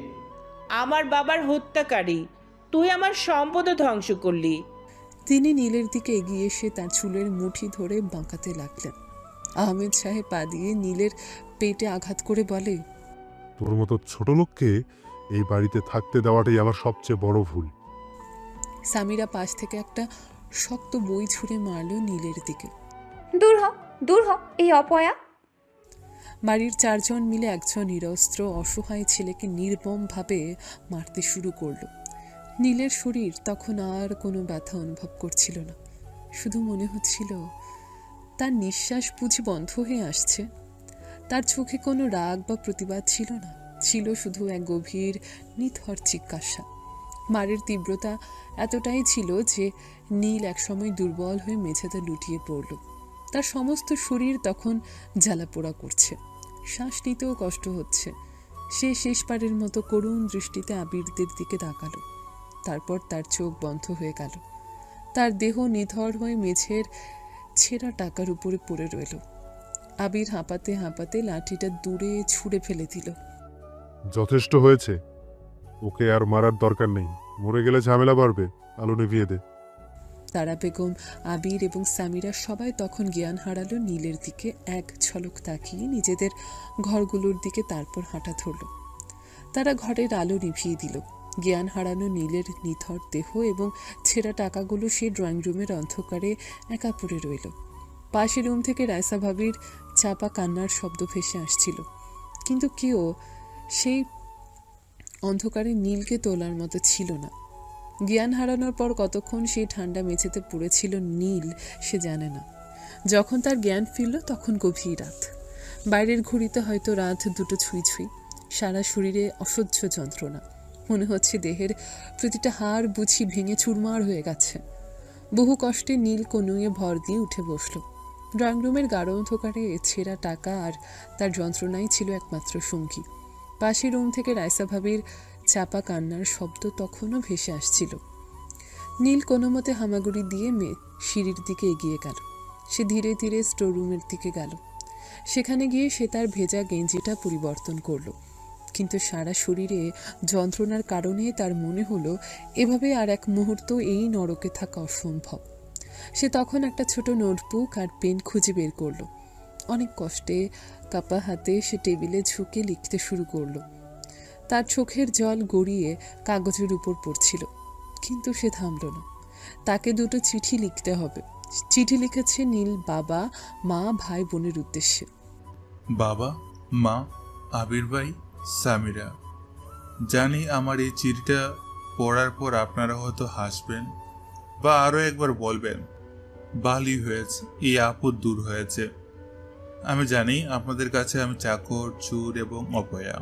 আমার বাবার হত্যাকারী, তুই আমার সম্পদও ধ্বংস করলি। তিনি নীলের দিকে এগিয়ে এসে তার চুলের মুঠি ধরে বাঁকাতে লাগলেন। আহমেদ সাহেব পা দিয়ে নীলের পেটে আঘাত করে বলে, তোর মতো ছোট লোককে এই বাড়িতে থাকতে দেওয়াটাই আমার সবচেয়ে বড় ভুল। সামিরা পাশ থেকে একটা শক্ত বই ছুঁড়ে মারল নীলের দিকে। দূর হ, দূর হ এই অপয়া। বাড়ির চারজন মিলে একজন নিরস্ত্র অসহায় ছেলেকে নির্মমভাবে মারতে শুরু করলো। নীলের শরীর তখন আর কোনো ব্যথা অনুভব করছিল না, শুধু মনে হচ্ছিল তার নিঃশ্বাস বুঝি বন্ধ হয়ে আসছে। তার চোখে কোনো রাগ বা প্রতিবাদ ছিল না, ছিল শুধু এক গভীর নিথর জিজ্ঞাসা। মারের তীব্রতা এতটাই ছিল যে নীল একসময় দুর্বল হয়ে মেঝেতে লুটিয়ে পড়ল। তার সমস্ত শরীর তখন জ্বালাপোড়া করছে, শ্বাস নিতেও কষ্ট হচ্ছে। সে শেষবারের মতো করুণ দৃষ্টিতে আবিরদের দিকে তাকালো, তারপর তার চোখ বন্ধ হয়ে গেল। তার দেহ নিথর হয়ে মেঝের ছেঁড়া টাকার উপরে পড়ে রইল। আবির হাঁপাতে হাঁপাতে লাঠিটা দূরে ছুঁড়ে ফেলে দিল। যথেষ্ট হয়েছে, ওকে আর মারার দরকার নেই। মরে গেলে ঝামেলা বাড়বে। আলো নিভিয়ে দে। তারা বেগম, আবির এবং সামিরা সবাই তখন জ্ঞান হারালো নীলের দিকে এক ঝলক তাকিয়ে নিজেদের ঘরগুলোর দিকে, তারপর হাঁটা ধরল। তারা ঘরের আলো নিভিয়ে দিল। জ্ঞান হারানো নীলের নিথর দেহ এবং ছেঁড়া টাকাগুলো সেই ড্রয়িং রুমের অন্ধকারে একা পড়ে রইল। পাশের রুম থেকে রাইসা ভাবির চাপা কান্নার শব্দ ভেসে আসছিল, কিন্তু কেউ সেই অন্ধকারে নীলকে তোলার মতো ছিল না। জ্ঞান হারানোর পর কতক্ষণ সেই ঠান্ডা মেঝেতে পড়েছিল নীল সে জানে না। যখন তার জ্ঞান ফিরল তখন গভীর রাত। বাইরের ঘড়িতে হয়তো রাত 2টো ছুঁই ছুঁই। সারা শরীরে অসহ্য যন্ত্রণা, মনে হচ্ছে দেহের প্রতিটা হাড় বুঝি ভেঙে চুরমার হয়ে গেছে। বহু কষ্টে নীল কনুয়ে ভর দিয়ে উঠে বসল। ড্রয়িং রুমের গাঢ় অন্ধকারে ছেঁড়া টাকা আর তার যন্ত্রণাই ছিল একমাত্র সঙ্গী। পাশের রুম থেকে রাইসা ভাবির চাপা কান্নার শব্দ তখনও ভেসে আসছিল। নীল কোনো মতে হামাগুড়ি দিয়ে সিঁড়ির দিকে এগিয়ে গেল। সে ধীরে ধীরে স্টোর রুমের দিকে গেল। সেখানে গিয়ে সে তার ভেজা গেঞ্জিটা পরিবর্তন করলো, কিন্তু সারা শরীরে যন্ত্রণার কারণে তার মনে হলো এভাবে আর এক মুহূর্ত এই নরকে থাকা অসম্ভব। সে তখন একটা ছোট নোটবুক আর পেন খুঁজে বের করলো। অনেক কষ্টে কাপা হাতে সে টেবিলে ঝুঁকে লিখতে শুরু করলো। তার চোখের জল গড়িয়ে কাগজের উপর পড়ছিল, কিন্তু সে থামল না। তাকে 2টো চিঠি লিখতে হবে। চিঠি লিখেছে নীল বাবা, মা, ভাই বোনের উদ্দেশ্যে। বাবা, মা, আবির ভাই, সামিরা, জানি আমার এই চিঠিটা পড়ার পর আপনারা হয়তো হাসবেন বা আরও একবার বলবেন ভালোই হয়েছে, এই আপদ দূর হয়েছে। আমি জানি আপনাদের কাছে আমি চাকর, চোর এবং অপয়া।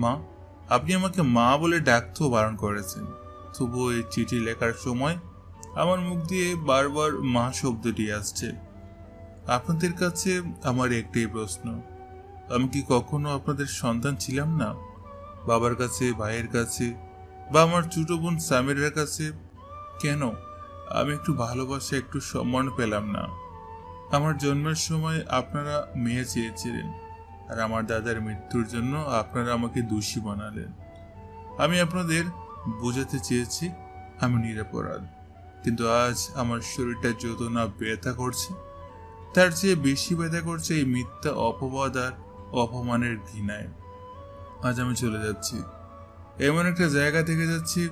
মা, আপনি আমাকে মা বলে ডাকতেও বারণ করেছেন, তবুও এই চিঠি লেখার সময় আমার মুখ দিয়ে বারবার মা শব্দটি আসছে। আপনাদের কাছে আমার একটাই প্রশ্ন, আমি কি কখনো আপনাদের সন্তান ছিলাম না? বাবার কাছে, ভাইয়ের কাছে বা আমার ছোট বোন সামিরার কাছে কেন আমি একটু ভালোবাসা, একটু সম্মান পেলাম না? আমার জন্মের সময় আপনারা মেয়ে চেয়েছিলেন, আর আমার দাদার মৃত্যুর জন্য আপনারা আমাকে দোষী বানালেন। আমি আপনাদের বোঝাতে চেয়েছি আমি নিরপরাধ, কিন্তু আজ আমার শরীরটা যত না ব্যথা করছে, তার চেয়ে বেশি ব্যথা করছে এই মিথ্যা অপবাদ আর অপমানের ঘৃণায়। আজ আমি চলে যাচ্ছি, এমন একটা জায়গা থেকে যাচ্ছি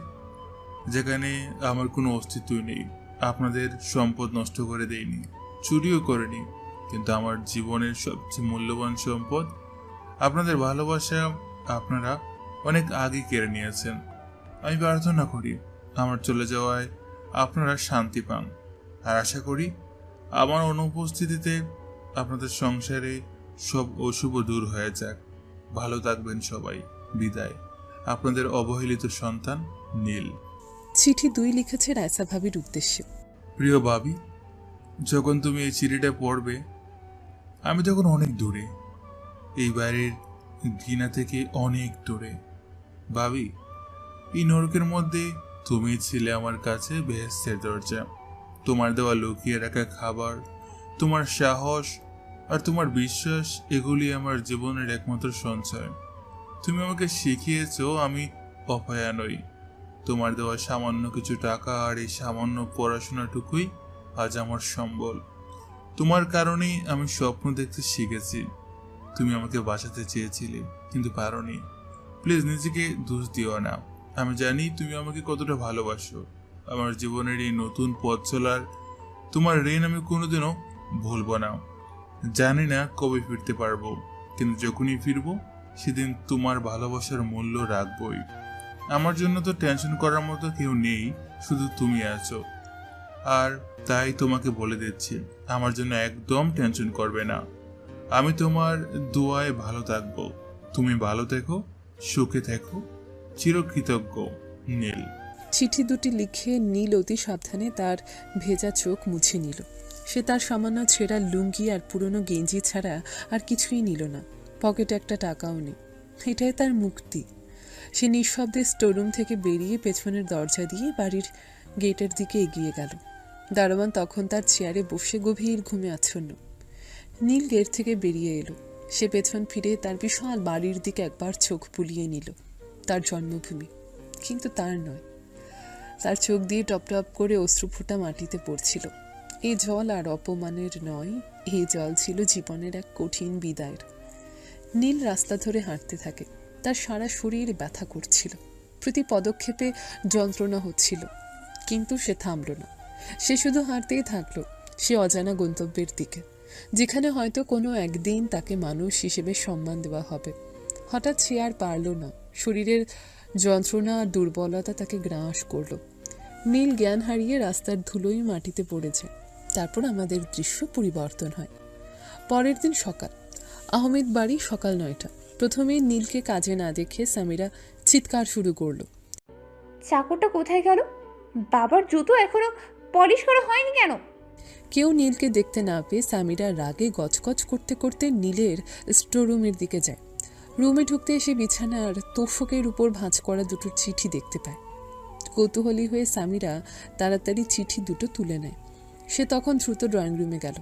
যেখানে আমার কোনো অস্তিত্বই নেই। আপনাদের সম্পদ নষ্ট করে দেইনি, চুরিও করিনি, কিন্তু আমার জীবনের সবচেয়ে মূল্যবান সম্পদ আপনাদের ভালোবাসা আপনারা অনেক আগে কেড়ে নিয়েছেন। আমি প্রার্থনা করি আমার চলে যাওয়ায় আপনারা শান্তি পান, আর আশা করি আমার অনুপস্থিতিতে আপনাদের সংসারে সব অশুভ দূর হয়ে যাক। ভালো থাকবেন সবাই। বিদায়, আপনাদের অবহেলিত সন্তান নীল। চিঠি 2 লিখেছে রায়সা ভাবির উদ্দেশ্যে। প্রিয় ভাবি, যখন তুমি এই চিঠিটা পড়বে আমি তখন অনেক দূরে, এই বাড়ির ঘৃণা থেকে অনেক দূরে। ভাবি, এই নরকের মধ্যে তুমি ছিলে আমার কাছে বেহেশতের দরজা। তোমার দেওয়া লুকিয়ে রাখা খাবার, তোমার সাহস আর তোমার বিশ্বাস, এগুলি আমার জীবনের একমাত্র সঞ্চয়। তুমি আমাকে শিখিয়েছো আমি অপয়া নই। তোমার দেওয়া সামান্য কিছু টাকা আর এই সামান্য পড়াশোনাটুকুই আজ আমার সম্বল। তোমার কারণেই আমি স্বপ্ন দেখতে শিখেছি। তুমি আমাকে বাঁচাতে চেয়েছিলে কিন্তু পারোনি। প্লিজ নিজেকে দোষ দিও না। আমি জানি তুমি আমাকে কতটা ভালোবাসো। আমার জীবনের এই নতুন পথ চলার তোমার ঋণ আমি কোনোদিনও ভুলবো না। জানি না কবে ফিরতে পারবো, কিন্তু যখনই ফিরবো সেদিন তোমার ভালোবাসার মূল্য রাখবই। আমার জন্য তো টেনশন করার মতো কেউ নেই, শুধু তুমি আছো। আর তাই তোমাকে বলে দিচ্ছি, আমার জন্য একদম টেনশন করবে না। আমি তোমার দোয়ায় ভালো থাকবো। তুমি ভালো থেকো, সুখে থেকো। চিরকৃতজ্ঞ, নীল। চিঠি 2টি লিখে নীল অতি সাবধানে তার ভেজা চোখ মুছে নিল। সে তার সামান্য ছেঁড়া লুঙ্গি আর পুরনো গেঞ্জি ছাড়া আর কিছুই নিল না। পকেটে একটা টাকাও নেই। এটাই তার মুক্তি। সে নিঃশব্দে স্টোররুম থেকে বেরিয়ে পেছনের দরজা দিয়ে বাড়ির গেটের দিকে এগিয়ে গেল। দারোয়ান তখন তার চেয়ারে বসে গভীর ঘুমে আচ্ছন্ন। নীল গেট থেকে বেরিয়ে এলো। সে পেছন ফিরে তার বিশাল বাড়ির দিকে একবার চোখ বুলিয়ে নিল। তার জন্মভূমি, কিন্তু তার নয়। তার চোখ দিয়ে টপ টপ করে অশ্রুফোঁটা মাটিতে পড়ছিল। এই জল আর অপমানের নয়, এই জল ছিল জীবনের এক কঠিন বিদায়ের। নীল রাস্তা ধরে হাঁটতে থাকে। তার সারা শরীর ব্যথা করছিল, প্রতি পদক্ষেপে যন্ত্রণা হচ্ছিল, কিন্তু সে থামল না। সে শুধু হাঁটতেই থাকলো, সে অজানা গন্তব্যের দিকে, যেখানে হয়তো কোনো একদিন তাকে মানুষ হিসেবে সম্মান দেওয়া হবে। হঠাৎ সে আর পারল না। শরীরের যন্ত্রণা আর দুর্বলতা তাকে গ্রাস করলো। নীল জ্ঞান হারিয়ে রাস্তার ধুলোই মাটিতে পড়েছে। তারপর আমাদের দৃশ্য পরিবর্তন হয়। পরের দিন সকাল। আহমেদ বাড়ি সকাল 9টা। প্রথমে নীলকে কাজে না দেখে সামিরা চিৎকার শুরু করলো। চাকরটা কোথায় গেল? বাবার জুতো এখনো পলিশ করা হয়নি কেন? কেউ নীলকে দেখতে না পেয়ে সামিরা রাগে গজগজ করতে করতে নীলের স্টোররুমের দিকে যায়। রুমে ঢুকতে এসে বিছানার তোষকের উপর ভাঁজ করা 2টো চিঠি দেখতে পায়। কৌতূহলী হয়ে সামিরা তাড়াতাড়ি চিঠি 2টো তুলে নেয়। সে তখন দ্রুত ড্রয়িং রুমে গেল।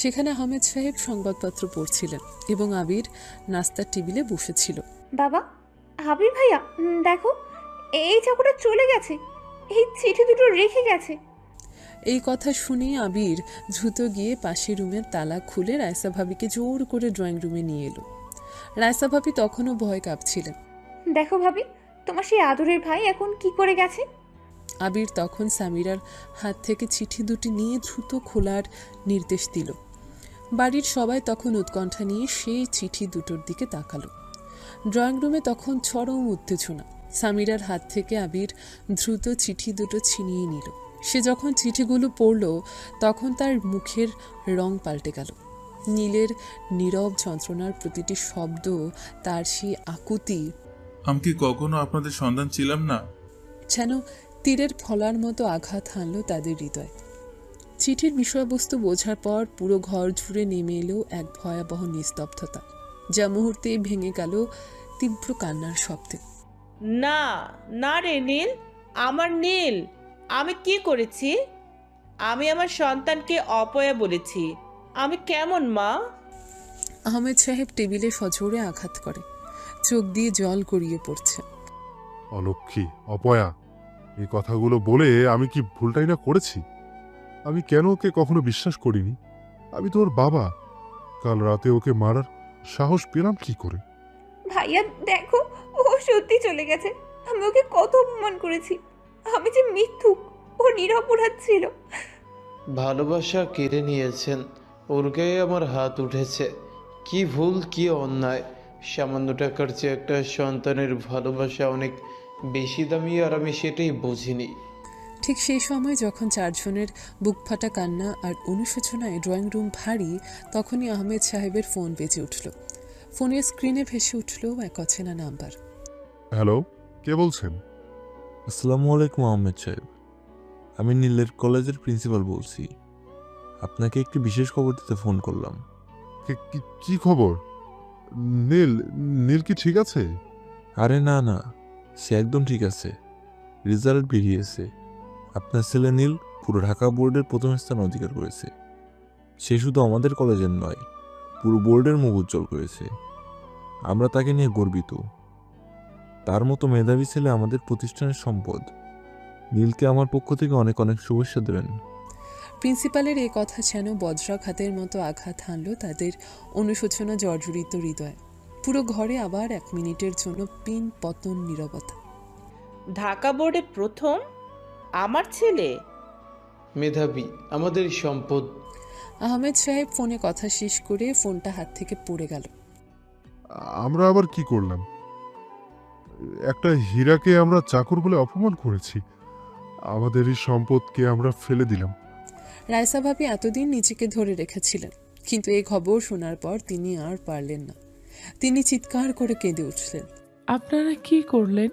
সেখানে আহমেদ সাহেব সংবাদপত্র পড়ছিলেন এবং আবির নাস্তার টেবিলে বসেছিল। বাবা, আবির ভাইয়া, দেখো, এই চাকরটা চলে গেছে, এই চিঠি দুটো রেখে গেছে। এই কথা শুনে আবির দ্রুত গিয়ে পাশের রুমের তালা খুলে রায়সা ভাবিকে জোর করে ড্রয়িং রুমে নিয়ে এলো। রায়সা ভাবি তখনও ভয় কাঁপছিলেন। দেখো ভাবি, তোমার সেই আদরের ভাই এখন কি করে গেছে। আবির তখন সামিরার হাত থেকে চিঠি 2টি নিয়ে দ্রুত খোলার নির্দেশ দিল। বাড়ির সবাই তখন উৎকণ্ঠা নিয়ে সেই চিঠি 2টোর দিকে তাকালো। ড্রয়িং রুমে তখন চরম উত্তেজনা। সামিরার হাত থেকে আবির দ্রুত চিঠি 2টো ছিনিয়ে নিল। সে যখন চিঠিগুলো পড়ল তখন তার মুখের রং পাল্টে গেল। নীলের নীরব যন্ত্রণার প্রতিটি শব্দ, তার সেই আকুতি, আমি কি কখনো আপনাদের সন্তান ছিলাম না? যেন তীরের ফলার মতো আঘাত হানল তাদের হৃদয়। চিঠির বিষয়বস্তু বোঝার পর পুরো ঘর জুড়ে নেমে এলো এক ভয়াবহ নিস্তব্ধতা, যা মুহূর্তেই ভেঙে গেল তীব্র কান্নার শব্দে। না, না রে নীল, আমার নীল, আমি কি করেছি? আমি আমার সন্তানকে অপয়া বলেছি। আমি কেমন মা? আহমেদ সাহেব টেবিলে সজোরে আঘাত করে, চোখ দিয়ে জল গড়িয়ে পড়ছে। অলক্ষী, অপয়া, এই কথাগুলো বলে আমি কি ভুলটাই না করেছি? আমি কেন ওকে কখনো বিশ্বাস করিনি? আমি তোর বাবা। কাল রাতে ওকে মারার সাহস পেলাম কি করে? ভাইয়া দেখো, ও সত্যি চলে গেছে। আমি ওকে কত অপমান করেছি। আমি যে মিথ্যুক, ও নিরপরাধ ছিল। ভালোবাসা কেড়ে নিয়েছেন, ওর গায়ে আমার হাত উঠেছে। কি ভুল, কি অন্যায়। সামান্য টাকার চেয়ে একটা সন্তানের ভালোবাসা অনেক বেশি দামি, আর আমি সেটাই বুঝিনি। ঠিক সেই সময় যখন চারজনের বুক ফাটা কান্না আর অনুশোচনায় ড্রয়িং রুম ভারী, তখনই আহমেদ সাহেবের ফোন বেজে উঠল। ফোনের স্ক্রিনে ভেসে উঠল এক অচেনা নাম্বার। হ্যালো, কে বলছেন? আসসালামু আলাইকুম আহমেদ সাহেব, আমি নীলের কলেজের প্রিন্সিপাল বলছি। আপনাকে একটি বিশেষ খবর দিতে ফোন করলাম। কি খবর? নীল নীল কি ঠিক আছে? আরে না না, সে একদম ঠিক আছে। রেজাল্ট বেরিয়েছে। আপনার ছেলে নীল পুরো ঢাকা বোর্ডের প্রথম স্থান অধিকার করেছে। সে শুধু আমাদের কলেজের নয়, পুরো বোর্ডের মুখ উজ্জ্বল করেছে। আমরা তাকে নিয়ে গর্বিত। তার মতো মেধাবী ছেলে আমাদের প্রতিষ্ঠানের সম্পদ। নীলকে আমার পক্ষ থেকে অনেক অনেক শুভেচ্ছা দেবেন। প্রিন্সিপালের এই কথা যেন বজ্রাঘাতের মতো আঘাত হানল তাদের অনুশোচনা জর্জরিত হৃদয়ে। পুরো ঘরে আবার 1 মিনিটের জন্য পিন পতন নীরবতা। ঢাকা বোর্ডে প্রথম আমার ছেলে? মেধাবী, আমাদের সম্পদ। আহমেদ সাহেব ফোনে কথা শেষ করে ফোনটা হাত থেকে পড়ে গেল। আমরা আবার কি করলাম? একটা হীরাকে আমরা চাকর বলে অপমান করেছি। আমাদেরই সম্পদকে আমরা ফেলে দিলাম। রাইসা ভাবি এতদিন নিজেকে ধরে রেখেছিলেন, কিন্তু এই খবর শোনার পর তিনি আর পারলেন না। তিনি চিৎকার করে কেঁদে উঠলেন। আপনারা কি করলেন?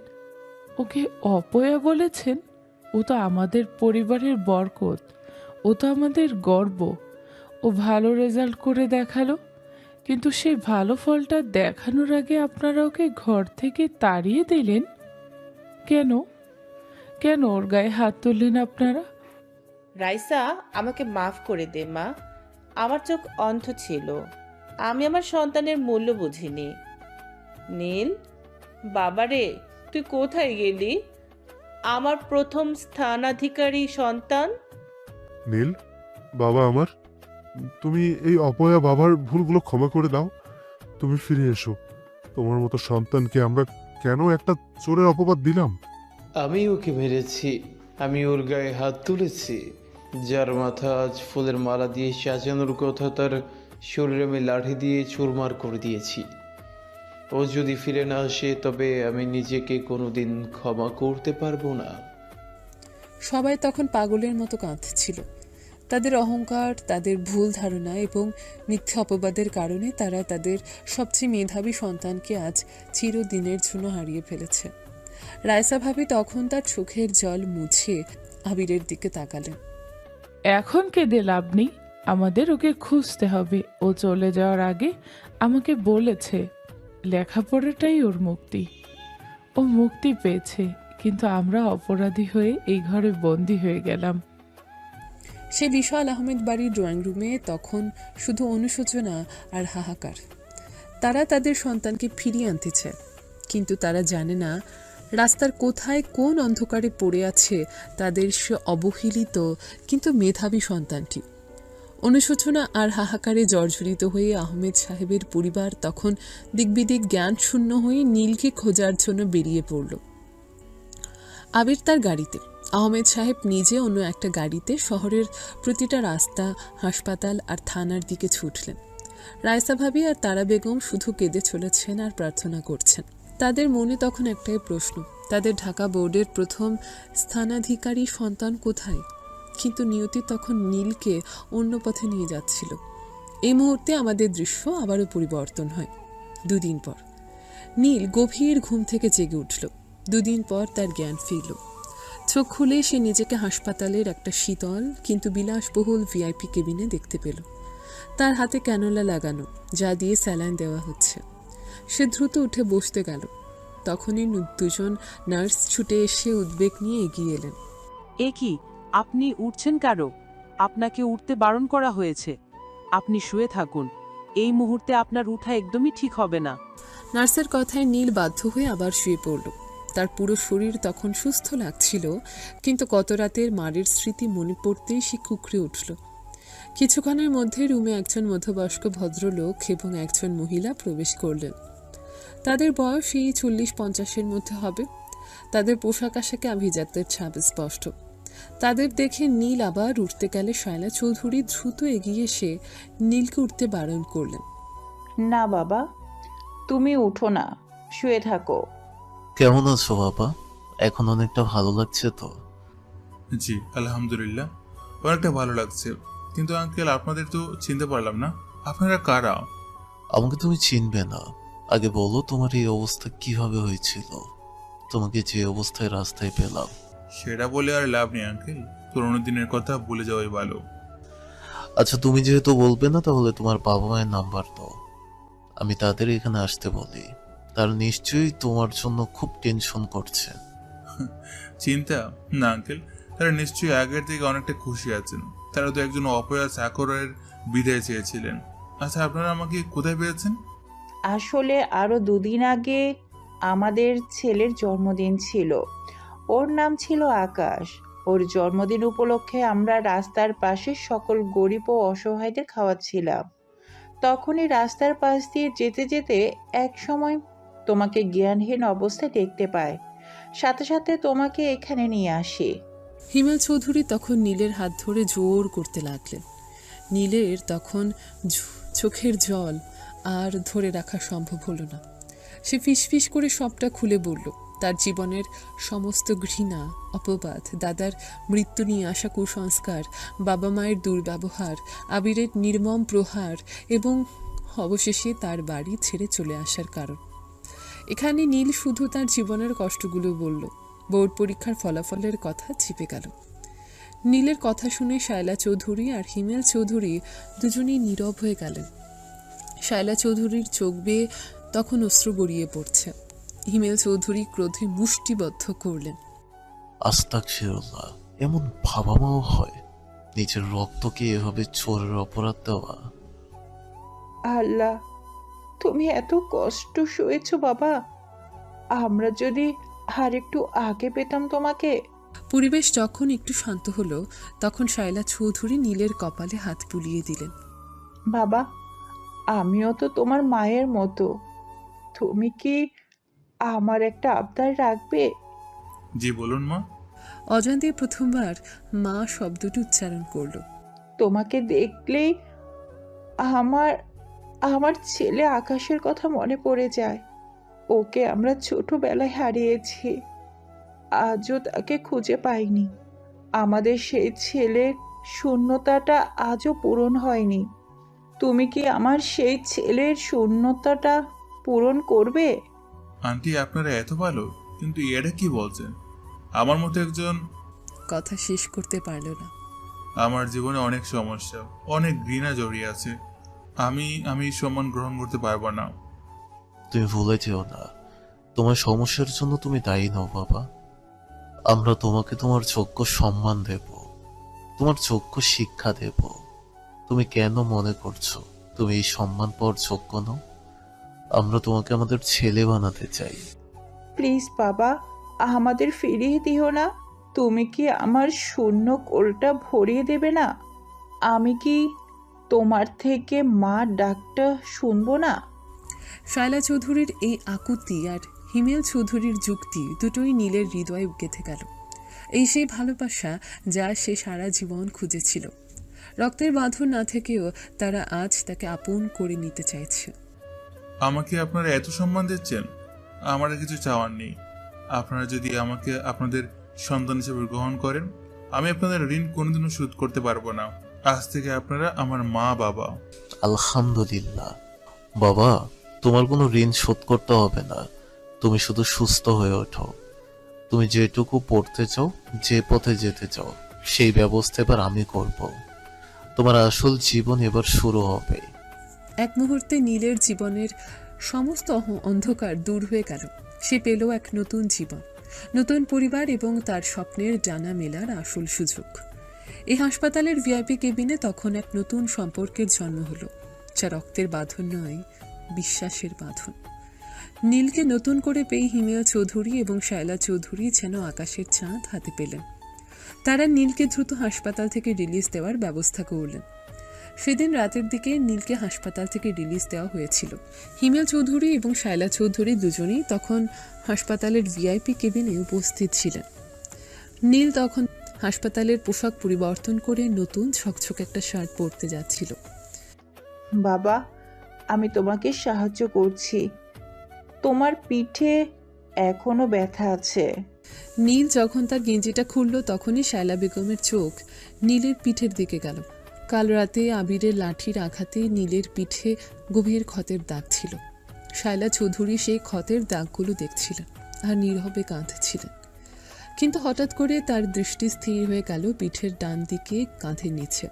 ওকে অপয়া বলেছেন? ও তো আমাদের পরিবারের বরকত, ও তো আমাদের গর্ব। ও ভালো রেজাল্ট করে দেখালো, কিন্তু সেই ভালো ফলটা দেখানোর আগে আপনারা ওকে ঘর থেকে তাড়িয়ে দিলেন কেন? কেন ওর গায়ে হাত তুললেন আপনারা? রাইসা, আমাকে মাফ করে দে মা। আমার চোখ অন্ধ ছিল, আমি আমার সন্তানের মূল্য বুঝিনি। নীল, বাবারে, তুই কোথায় গেলি? আমার প্রথম স্থানাধিকারী সন্তান। নীল, বাবা আমার, তুমি এই অপয়া বাবার ভুলগুলো ক্ষমা করে দাও। তুমি ফিরে এসো। তোমার মতো সন্তানকে আমরা কেন একটা চোরের অপবাদ দিলাম? আমি ওকে মেরেছি, আমি ওর গায়ে হাত তুলেছি। যার মাথা আজ ফুলের মালা দিয়ে সাজানোর কথা, তার শরীরে আমি লাঠি দিয়ে চুরমার করে দিয়েছি। ও যদি ফিরে না আসে, তবে আমি নিজেকে কোনোদিন ক্ষমা করতে পারবো না। সবাই তখন পাগলের মতো কাঁদছিল। তাদের অহংকার, তাদের ভুল ধারণা এবং মিথ্যা অপবাদের কারণে তারা তাদের সবচেয়ে মেধাবী সন্তানকে আজ চিরদিনের জন্য হারিয়ে ফেলেছে। রাইসা ভাবি তখন তার চোখের জল মুছে আবিরের দিকে তাকালেন। এখন কেঁদে লাভ নেই, আমাদের ওকে খুঁজতে হবে। ও চলে যাওয়ার আগে আমাকে বলেছে লেখাপড়াটাই ওর মুক্তি। ও মুক্তি পেয়েছে, কিন্তু আমরা অপরাধী হয়ে এই ঘরে বন্দী হয়ে গেলাম। সে বিশাল আহমেদ বাড়ির ড্রয়িং রুমে তখন শুধু অনুশোচনা আর হাহাকার। তারা তাদের সন্তানকে ফিরিয়ে আনতে চায়, কিন্তু তারা জানে না রাস্তার কোথায় কোন অন্ধকারে পড়ে আছে তাদের সে অবহেলিত কিন্তু মেধাবী সন্তানটি। অনুশোচনা আর হাহাকারে জর্জরিত হয়ে আহমেদ সাহেবের পরিবার তখন দিকবিদিক জ্ঞান শূন্য হয়ে নীলকে খোঁজার জন্য বেরিয়ে পড়ল। আবির তার গাড়িতে, আহমেদ সাহেব নিজে অন্য একটা গাড়িতে শহরের প্রতিটা রাস্তা, হাসপাতাল আর থানার দিকে ছুটলেন। রাইসা ভাবি আর তারা বেগম শুধু কেঁদে চলেছেন আর প্রার্থনা করছেন। তাদের মনে তখন একটাই প্রশ্ন, তাদের ঢাকা বোর্ডের প্রথম স্থানাধিকারী সন্তান কোথায়? কিন্তু নিয়তি তখন নীলকে অন্য পথে নিয়ে যাচ্ছিল। এই মুহূর্তে আমাদের দৃশ্য আবারও পরিবর্তন হয়। 2 দিন পর নীল গভীর ঘুম থেকে জেগে উঠল। 2 দিন পর তার জ্ঞান ফিরল। চোখ খুলে সে নিজেকে হাসপাতালের একটা শীতল কিন্তু বিলাসবহুল ভিআইপি কেবিনে দেখতে পেল। তার হাতে ক্যানোলা লাগানো, যা দিয়ে স্যালাইন দেওয়া হচ্ছে। সে দ্রুত উঠে বসতে গেল। তখনই 2জন নার্স ছুটে এসে উদ্বেগ নিয়ে এগিয়ে এলেন। এ কি, আপনি উঠছেন কেন? আপনাকে উঠতে বারণ করা হয়েছে। আপনি শুয়ে থাকুন, এই মুহূর্তে আপনার উঠা একদমই ঠিক হবে না। নার্সের কথায় নীল বাধ্য হয়ে আবার শুয়ে পড়ল। তার পুরো শরীর তখন সুস্থ লাগছিল, কিন্তু গত রাতের মারের স্মৃতি মনে পড়তেই সে কুঁকড়ে উঠল। কিছুক্ষণের মধ্যে রুমে একজন মধ্যবয়স্ক ভদ্রলোক এবং একজন মহিলা প্রবেশ করলেন। তাদের বয়স এই 40-50-এর মধ্যে হবে। তাদের পোশাক আশাকে আভিজাত্যের ছাপ স্পষ্ট। তাদের দেখে নীল আবার উঠতে গেলে শায়লা চৌধুরী দ্রুত এগিয়ে এসে নীলকে উঠতে বারণ করলেন। না বাবা, তুমি উঠো না, শুয়ে থাকো। কেমন আছো বাবা? এখন অনেকটা ভালো লাগছে তো? জি আলহামদুলিল্লাহ, অনেকটা ভালো লাগছে। কিন্তু আঙ্কেল, আপনাদের তো চিনতে পারলাম না, আপনারা কারা? আমাকে তুমি চিনবে না। আগে বলো তোমার এই অবস্থা কিভাবে হয়েছিল? তোমাকে যে অবস্থায় রাস্তায় পেলাম। সেটা বলে আর লাভ নেই আঙ্কেল, পুরোনো দিনের কথা ভুলে যাওয়াই ভালো। আচ্ছা, তুমি যেহেতু বলবে না, তাহলে তোমার বাবা মায়ের নাম্বার দাও, আমি তাদের এখানে আসতে বলি। তারা নিশ্চয়ই তোমার জন্য খুব টেনশন করছে। চিন্তা না আঙ্কেল, তারা নিশ্চয়ই আগের থেকে অনেকটা খুশি আছেন। তারা তো একজন অপয়া চাকরের বিদায় চেয়েছিলেন। আচ্ছা, আপনারা আমাকে কোথায় পেয়েছেন? আসলে আরো 2 দিন আগে আমাদের ছেলের জন্মদিন ছিল। ওর নাম ছিল আকাশ। ওর জন্মদিন উপলক্ষে আমরা রাস্তার পাশে সকল গরিব ও অসহায়দের খাওয়াচ্ছিলাম। তখনই রাস্তার পাশ দিয়ে যেতে যেতে এক সময় তোমাকে জ্ঞানহীন অবস্থায় দেখতে পায়। সাথে সাথে তোমাকে এখানে নিয়ে আসি। হিমেল চৌধুরী তখন নীলের হাত ধরে জোর করতে লাগলেন। নীলের তখন চোখের জল আর ধরে রাখা সম্ভব হলো না। সে ফিসফিস করে সবটা খুলে বলল। তার জীবনের সমস্ত ঘৃণা, অপবাদ, দাদার মৃত্যু নিয়ে আসা কুসংস্কার, বাবা মায়ের দুর্ব্যবহার, আবিরের নির্মম প্রহার এবং অবশেষে তার বাড়ি ছেড়ে চলে আসার কারণ। এখানে নীল শুধু তার জীবনের কষ্টগুলো বলল। বোর্ড পরীক্ষার ফলাফলের কথা চিপে গেল। নীলের কথা শুনে শায়লা চৌধুরী আর হিমেল চৌধুরী দুজনেই নীরব হয়ে গেলেন। শায়লা চৌধুরীর চোখ বেয়ে তখন অশ্রু গড়িয়ে পড়ছে। হিমেল চৌধুরী ক্রোধে মুষ্টিবদ্ধ করলেন। আস্তাগফিরুল্লাহ, এমন বাবা মাও হয়? নিজের রক্তকে এভাবে চোরের অপরাধ দেওয়া। আল্লাহ, তুমি এত কষ্ট সয়েছ বাবা। আমরা যদি আর একটু আগে পেতাম তোমাকে। পরিবেশ যখন একটু শান্ত হলো, তখন শায়লা চৌধুরী নীলের কপালে হাত বুলিয়ে দিলেন। বাবা, আমিও তো তোমার মায়ের মতো। তুমি কি আমার একটা আবদার রাখবে? জি বলুন মা। অজান্তে প্রথমবার মা শব্দটি উচ্চারণ করল। তোমাকে দেখলেই আমার আমার ছেলে আকাশের কথা মনে পড়ে যায়। ওকে আমরা ছোটবেলায় হারিয়েছি, আজও তাকে খুঁজে পাইনি। আমাদের সেই ছেলের শূন্যতাটা আজও পূরণ হয়নি। তুমি কি আমার সেই ছেলের শূন্যতাটা পূরণ করবে? আন্টি, আপনারা এত ভালো, কিন্তু এটা কি বলছেন? আমার মতো একজন। কথা শেষ করতে পারল না। আমার জীবনে অনেক সমস্যা, অনেক ঘৃণা জড়িয়ে আছে। আমি সম্মান গ্রহণ করতে পারবো না। তুমি ভুলে যেও না, তোমার সমস্যার জন্য তুমি দায়ী নও বাবা। আমরা তোমাকে তোমার যোগ্য সম্মান দেব, তোমার যোগ্য শিক্ষা দেব। তুমি কেন মনে করছো তুমি এই সম্মান পাওয়ার যোগ্য নও? আমরা তোমাকে আমাদের ছেলে বানাতে চাই। প্লিজ বাবা, আমাদের ফিরিয়ে দিও না। তুমি কি আমার শূন্য কোলটা ভরিয়ে দেবে না? আমি কি তোমার থেকে মা ডাকটা শুনবো না? শায়লা চৌধুরীর এই আকুতি আর হিমেল চৌধুরীর যুক্তি দুটোই নীলের হৃদয়ে গেঁথে গেল। এই সেই ভালোবাসা যা সে সারা জীবন খুঁজেছিল। রক্তের বাঁধন না থেকেও তারা আজ তাকে আপন করে নিতে চাইছে। আমাকে আপনারা এত সম্মান দিচ্ছেন, আমার আর কিছু চাওয়ার নেই। আপনারা যদি আমাকে আপনাদের সন্তান হিসেবে গ্রহণ করেন, আমি আপনাদের ঋণ কোনোদিনও শোধ করতে পারবো না। আজ থেকে আপনারা আমার মা বাবা। আলহামদুলিল্লাহ বাবা, তোমার কোনো ঋণ শোধ করতে হবে না। তুমি শুধু সুস্থ হয়ে ওঠো। তুমি যেটুকু পড়তে চাও, যে পথে যেতে চাও, সেই ব্যবস্থা এবার আমি করব। তোমার আসল জীবন এবার শুরু হবে। এক মুহূর্তে নীলের জীবনের সমস্ত অন্ধকার দূর হয়ে গেল। সে পেল এক নতুন জীবন, নতুন পরিবার এবং তার স্বপ্নের ডানা মেলার আসল সুযোগ। এই হাসপাতালের ভিআইপি কেবিনে তখন এক নতুন সম্পর্কের জন্ম হলো, যা রক্তের বাঁধন নয়, বিশ্বাসের বাঁধন। নীলকে নতুন করে পেয়ে হিমেল চৌধুরী এবং শায়লা চৌধুরী যেন আকাশের চাঁদ হাতে পেলেন। তারা নীলকে দ্রুত হাসপাতাল থেকে রিলিজ দেওয়ার ব্যবস্থা করলেন। সেদিন রাতের দিকে নীলকে হাসপাতাল থেকে রিলিজ দেওয়া হয়েছিল। হিমেল চৌধুরী এবং শায়লা চৌধুরী দুজনেই তখন হাসপাতালের ভিআইপি কেবিনে উপস্থিত ছিলেন। নীল তখন হাসপাতালের পোশাক পরিবর্তন করে নতুন ঝকঝকে একটা শার্ট পরতে যাচ্ছিল। বাবা, আমি তোমাকে সাহায্য করছি। তোমার পিঠে এখনো ব্যথা আছে। নীল যখন তার গেঞ্জিটা খুলল তখনই শায়লা বেগমের চোখ নীলের পিঠের দিকে গেল। কাল রাতে আবিরের লাঠির আঘাতে নীলের পিঠে গভীর ক্ষতের দাগ ছিল। শায়লা চৌধুরী সেই ক্ষতের দাগগুলো দেখছিলেন আর নীরবে কাঁদছিলেন। কিন্তু হঠাৎ করে তার দৃষ্টি স্থির হয়ে গেল পিঠের ডান দিকে কাঁধের নিচে।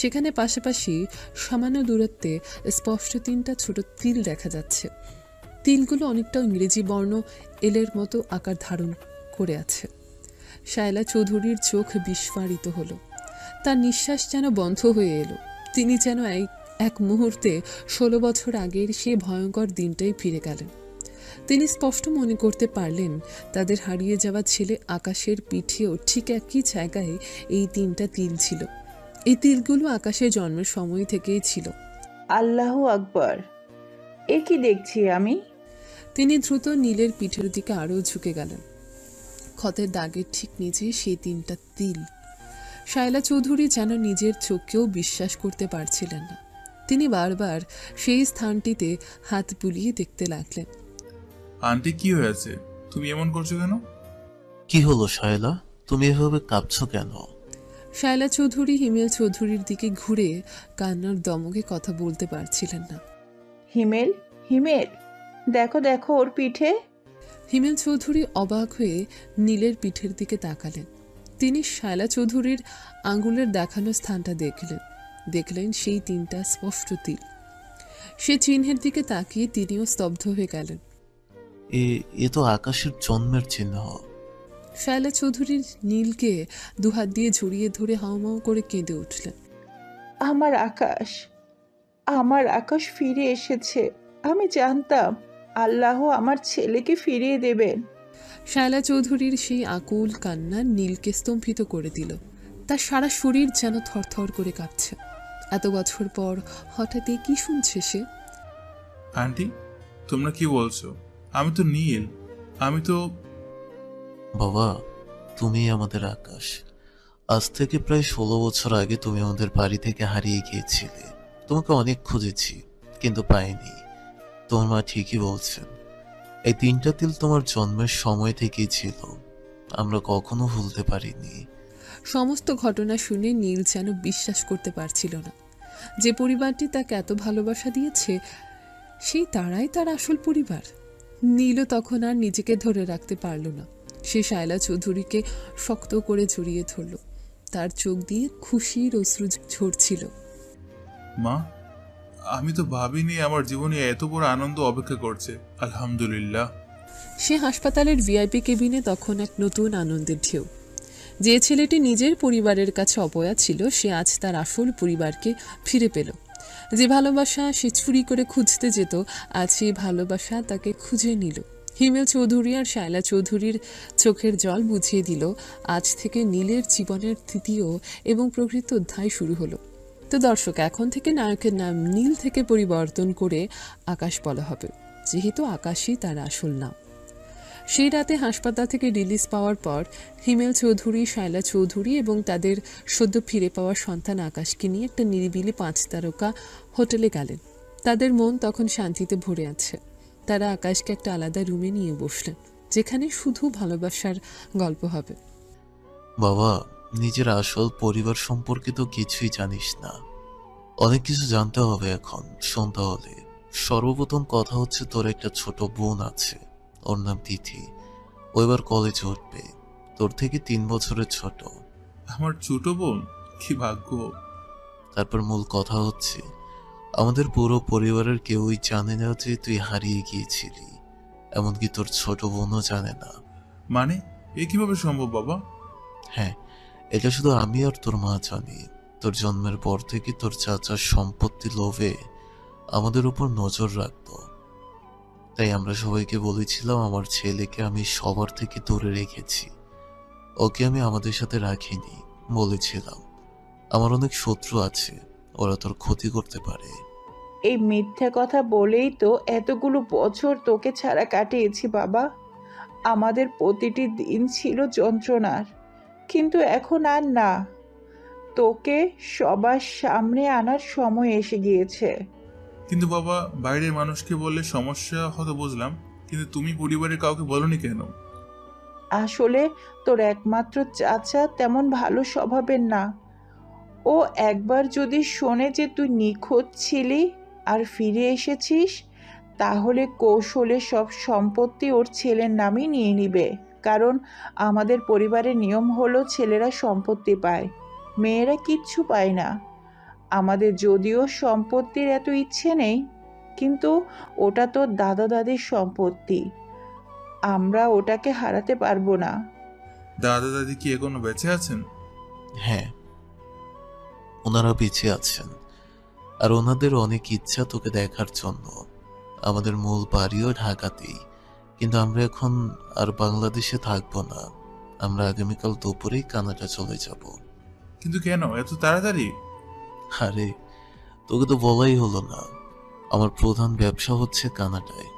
সেখানে পাশাপাশি সামান্য দূরত্বে স্পষ্ট 3টা ছোট তিল দেখা যাচ্ছে। তিলগুলো অনেকটা ইংরেজি বর্ণ এলের মতো আকার ধারণ করে আছে। শায়লা চৌধুরীর চোখ বিস্ফারিত হলো। তার নিঃশ্বাস যেন বন্ধ হয়ে এলো। তিনি যেন এক মুহূর্তে 16 বছর আগের সেই ভয়ঙ্কর দিনটাই ফিরে গেলেন। তিনি স্পষ্ট মনে করতে পারলেন তাদের হারিয়ে যাওয়া ছেলে আকাশের পিঠেও ঠিক একই জায়গায় এই 3টা তিল ছিল। এই তিলগুলো আকাশের জন্মের সময় থেকেই ছিল। আল্লাহু আকবার, এ কি দেখছি আমি? তিনি দ্রুত নীলের পিঠের দিকে আরও ঝুঁকে গেলেন। ক্ষতের দাগের ঠিক নিচে সেই 3টা তিল। শায়লা চৌধুরী যেন নিজের চোখকেও বিশ্বাস করতে পারছিলেন না। তিনি বারবার সেই স্থানটিতে হাত বুলিয়ে দেখতে লাগলেন। আন্টি, কি হয়েছে? তুমি এমন করছো কেন? কি হলো শায়লা, তুমি এভাবে কাঁপছো কেন? শায়লা চৌধুরী হিমেল চৌধুরীর দিকে ঘুরে কান্নার দমকে কথা বলতে পারছিলেন না। হিমেল, হিমেল, দেখো দেখো ওর পিঠে। হিমেল চৌধুরী অবাক হয়ে নীলের পিঠের দিকে তাকালেন। তিনি শায়লা চৌধুরীর আঙ্গুলের দেখানো স্থানটা দেখলেন সেই 3টা স্পষ্ট তিল। সে চিহ্নের দিকে তাকিয়ে তিনিও স্তব্ধ হয়ে গেলেন। এ তো আকাশের জন্মের চিহ্ন। শায়লা চৌধুরী নীলকে দুহাত দিয়ে জড়িয়ে ধরে হাউমাউ করে কেঁদে উঠলেন। আমার আকাশ, আমার আকাশ ফিরে এসেছে। আমি জানতাম আল্লাহ আমার ছেলেকে ফিরিয়ে দেবেন। শায়লা চৌধুরীর সেই আকুল কান্না নীলকে স্তম্ভিত করে দিল। তার সারা শরীর যেন থরথর করে কাঁপছে। এত বছর পর হঠাৎ কি শুনছে সে? আন্টি, তোমরা কি বলছো? আমি তো নীল, আমি তো... বাবা, তুমি আমাদের আকাশ। আজ থেকে প্রায় 16 বছর আগে তুমি আমাদের বাড়ি থেকে হারিয়ে গিয়েছিলে। তোমাকে অনেক খুঁজেছি কিন্তু পাইনি। তোমার মা ঠিকই বলছেন, এই 3টা তিল তোমার জন্মের সময় থেকেই ছিল। আমরা কখনো ভুলতে পারিনি। সমস্ত ঘটনা শুনে নীল যেন বিশ্বাস করতে পারছিল না। যে পরিবারটি তাকে এত ভালোবাসা দিয়েছে সেই তারাই তার আসল পরিবার। নীলও তখন আর নিজেকে ধরে রাখতে পারল না। সে শায়লা চৌধুরীকে শক্ত করে জড়িয়ে ধরল। তার চোখ দিয়ে খুশির অশ্রু ঝরছিল। মা, আমি তো ভাবিনি আমার জীবনে এত বড় আনন্দ অপেক্ষা করছে। আলহামদুলিল্লাহ। সে হাসপাতালের ভিআইপি কেবিনে তখন এক নতুন আনন্দের ঢেউ। যে ছেলেটি নিজের পরিবারের কাছে অপয়া ছিল সে আজ তার আসল পরিবারকে ফিরে পেল। যে ভালোবাসা সে চুরি করে খুঁজতে যেত আজ সেই ভালোবাসা তাকে খুঁজে নিল। হিমেল চৌধুরী আর শায়লা চৌধুরীর চোখের জল বুঝিয়ে দিল আজ থেকে নীলের জীবনের তৃতীয় এবং প্রকৃত অধ্যায় শুরু হলো। তো দর্শক, এখন থেকে নায়কের নাম নীল থেকে পরিবর্তন করে আকাশ বলা হবে, যেহেতু আকাশই তার আসল নাম। সেই রাতে হাসপাতাল থেকে রিলিজ পাওয়ার পর হিমেল চৌধুরী, শায়লা চৌধুরী এবং তাদের সদ্য ফিরে পাওয়া সন্তান আকাশকে নিয়ে একটা নিরিবিলি 5 তারকা হোটেলে গেলেন। তাদের মন তখন শান্তিতে ভরে আছে। তারা আকাশকে একটা আলাদা রুমে নিয়ে বসলেন, যেখানে শুধু ভালোবাসার গল্প হবে। বাবা, নিজের আসল পরিবার সম্পর্কে তো কিছুই জানিস না। অনেক কিছু জানতে হবে এখন। শোন তাহলে, সর্বপ্রথম কথা হচ্ছে তোর একটা ছোট বোন আছে, ওর নাম তিথি। ও এবার কলেজে উঠবে, তোর থেকে 3 বছরের ছোট। আমার ছোট বোন, কি ভাগ্য। তারপর মূল কথা হচ্ছে, আমাদের পুরো পরিবারের কেউই জানে না যে তুই হারিয়ে গিয়েছিলি, এমনকি তোর ছোট বোনও জানে না। মানে এ কিভাবে সম্ভব বাবা? হ্যাঁ, এটা শুধু আমি আর তোর মা জানি। তোর জন্মের পর থেকে তোর চাচার সম্পত্তি লোভে আমাদের উপর নজর রাখতো, তাই আমরা সবাইকে বলেছিলাম আমার ছেলেকে আমি সবার থেকে দূরে রেখেছি। ওকে আমি আমাদের সাথে রাখিনি। বলেছিলাম আমার অনেক শত্রু আছে, ওরা তোর ক্ষতি করতে পারে। এই মিথ্যা কথা বলেই তো এতগুলো বছর তোকে ছাড়া কাটিয়েছি বাবা। আমাদের প্রতিটি দিন ছিল যন্ত্রণার, কিন্তু এখন আর না। তোকে সবার সামনে আনার সময় এসে গিয়েছে। কিন্তু বাবা, বাইরের মানুষকে বললে সমস্যা হতো বুঝলাম, কিন্তু তুমি পরিবারের কাউকে বলনি কেন? আসলে তোর একমাত্র চাচা তেমন ভালো স্বভাবের না। ও একবার যদি শোনে যে তুই নিখোঁজ ছিলি আর ফিরে এসেছিস, তাহলে কৌশলে সব সম্পত্তি ওর ছেলের নামই নিয়ে নিবে। কারণ আমাদের পরিবারের নিয়ম হলো ছেলেরা সম্পত্তি পায়, মেয়েরা কিচ্ছু পায় না। আমাদের যদিও সম্পত্তির এত ইচ্ছে নেই, কিন্তু ওটা তো দাদা দাদির সম্পত্তি, আমরা ওটাকে হারাতে পারবো না। দাদা দাদি কি এখনো বেঁচে আছেন? হ্যাঁ, ওনারা বেঁচে আছেন, আর ওনাদের অনেক ইচ্ছা তোকে দেখার জন্য। আমাদের মূল বাড়িও ঢাকাতেই, কিন্তু আমরা এখন আর বাংলাদেশে থাকবো না। আমরা আগামীকাল দুপুরেই কানাডা চলে যাব। কিন্তু কেন এত তাড়াতাড়ি? আরে, তোকে তো বলাই হলো না, আমার প্রধান ব্যবসা হচ্ছে কানাডায়।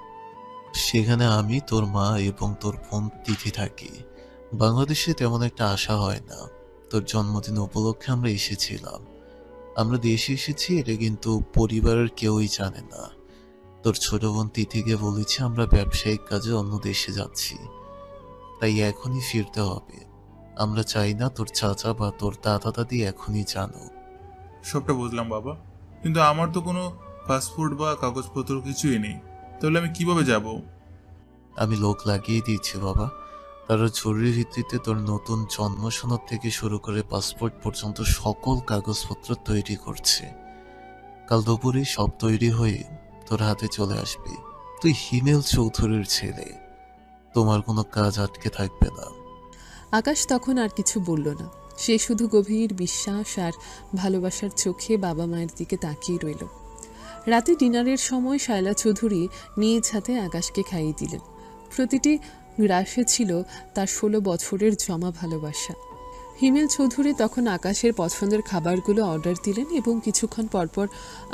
সেখানে আমি, তোর মা এবং তোর বোন তিথি থাকি। বাংলাদেশে তেমন একটা আশা হয় না। তোর জন্মদিন উপলক্ষে আমরা এসেছিলাম। আমরা দেশে এসেছি এটা কিন্তু পরিবারের কেউই জানে না। তোর ছোট বোন তিথিকে বলেছি আমরা ব্যবসায়িক কাজে অন্য দেশে যাচ্ছি, তাই এখনই ফিরতে হবে। আমরা চাই না তোর চাচা বা তোর দাদা দাদি এখনই জানো। সবটা বুঝলাম বাবা, কিন্তু আমার তো কোনো পাসপোর্ট বা কাগজপত্র কিছুই নেই, তাহলে আমি কিভাবে যাব? আমি লোক লাগিয়ে দিয়েছি বাবা, তারা জরুরি ভিত্তিতে তোর নতুন জন্ম সনদ থেকে শুরু করে পাসপোর্ট পর্যন্ত সকল কাগজপত্র তৈরি করছে। কাল দুপুরে সব তৈরি হয়ে তোর হাতে চলে আসবে। তুই হিমেল চৌধুরীর ছেলে, তোমার কোনো কাজ আটকে থাকবে না। আকাশ তখন আর কিছু বলল না। সে শুধু গভীর বিশ্বাস আর ভালোবাসার চোখে বাবা মায়ের দিকে তাকিয়ে রইল। রাতে ডিনারের সময় শায়লা চৌধুরী নিজ হাতে আকাশকে খাইয়ে দিলেন। প্রতিটি গ্রাসে ছিল তার 16 বছরের জমা ভালোবাসা। হিমেল চৌধুরী তখন আকাশের পছন্দের খাবারগুলো অর্ডার দিলেন এবং কিছুক্ষণ পরপর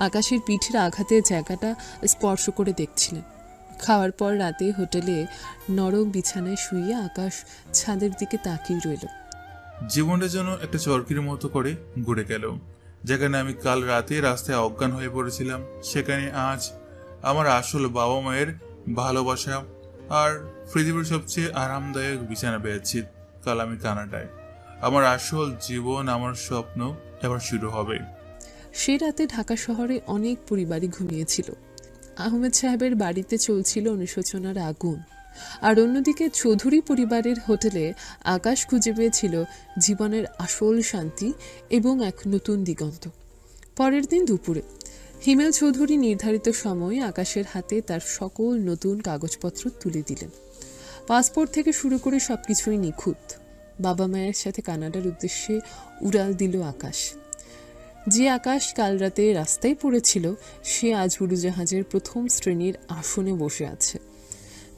আকাশের পিঠের আঘাতের জায়গাটা স্পর্শ করে দেখছিলেন। খাওয়ার পর রাতে হোটেলে নরম বিছানায় শুয়ে আকাশ ছাদের দিকে তাকিয়ে রইল। জীবনটা যেন একটা চরকির মতো করে ঘুরে গেল। যেখানে আমি কাল রাতে রাস্তায় অজ্ঞান হয়ে পড়েছিলাম, সেখানে আজ আমার আসল বাবা মায়ের ভালোবাসা আর পৃথিবীর সবচেয়ে আরামদায়ক বিছানা পেয়েছি। কাল আমি কানাডায়, আমার আসল জীবন, আমার স্বপ্ন এবার শুরু হবে। সে রাতে ঢাকা শহরে অনেক পরিবারই ঘুমিয়েছিল। আহমেদ সাহেবের বাড়িতে চলছিল অনুশোচনার আগুন, আর অন্যদিকে চৌধুরী পরিবারের হোটেলে আকাশ খুঁজে পেয়েছিল জীবনের আসল শান্তি এবং এক নতুন দিগন্ত। পরের দিন দুপুরে হিমেল চৌধুরী নির্ধারিত সময়ে আকাশের হাতে তার সকল নতুন কাগজপত্র তুলে দিলেন। পাসপোর্ট থেকে শুরু করে সবকিছুই নিখুঁত। বাবা মায়ের সাথে কানাডার উদ্দেশ্যে উড়াল দিল আকাশ। যে আকাশ কাল রাতে রাস্তায় পড়েছিল, সে আজ উড়োজাহাজের প্রথম শ্রেণীর আসনে বসে আছে।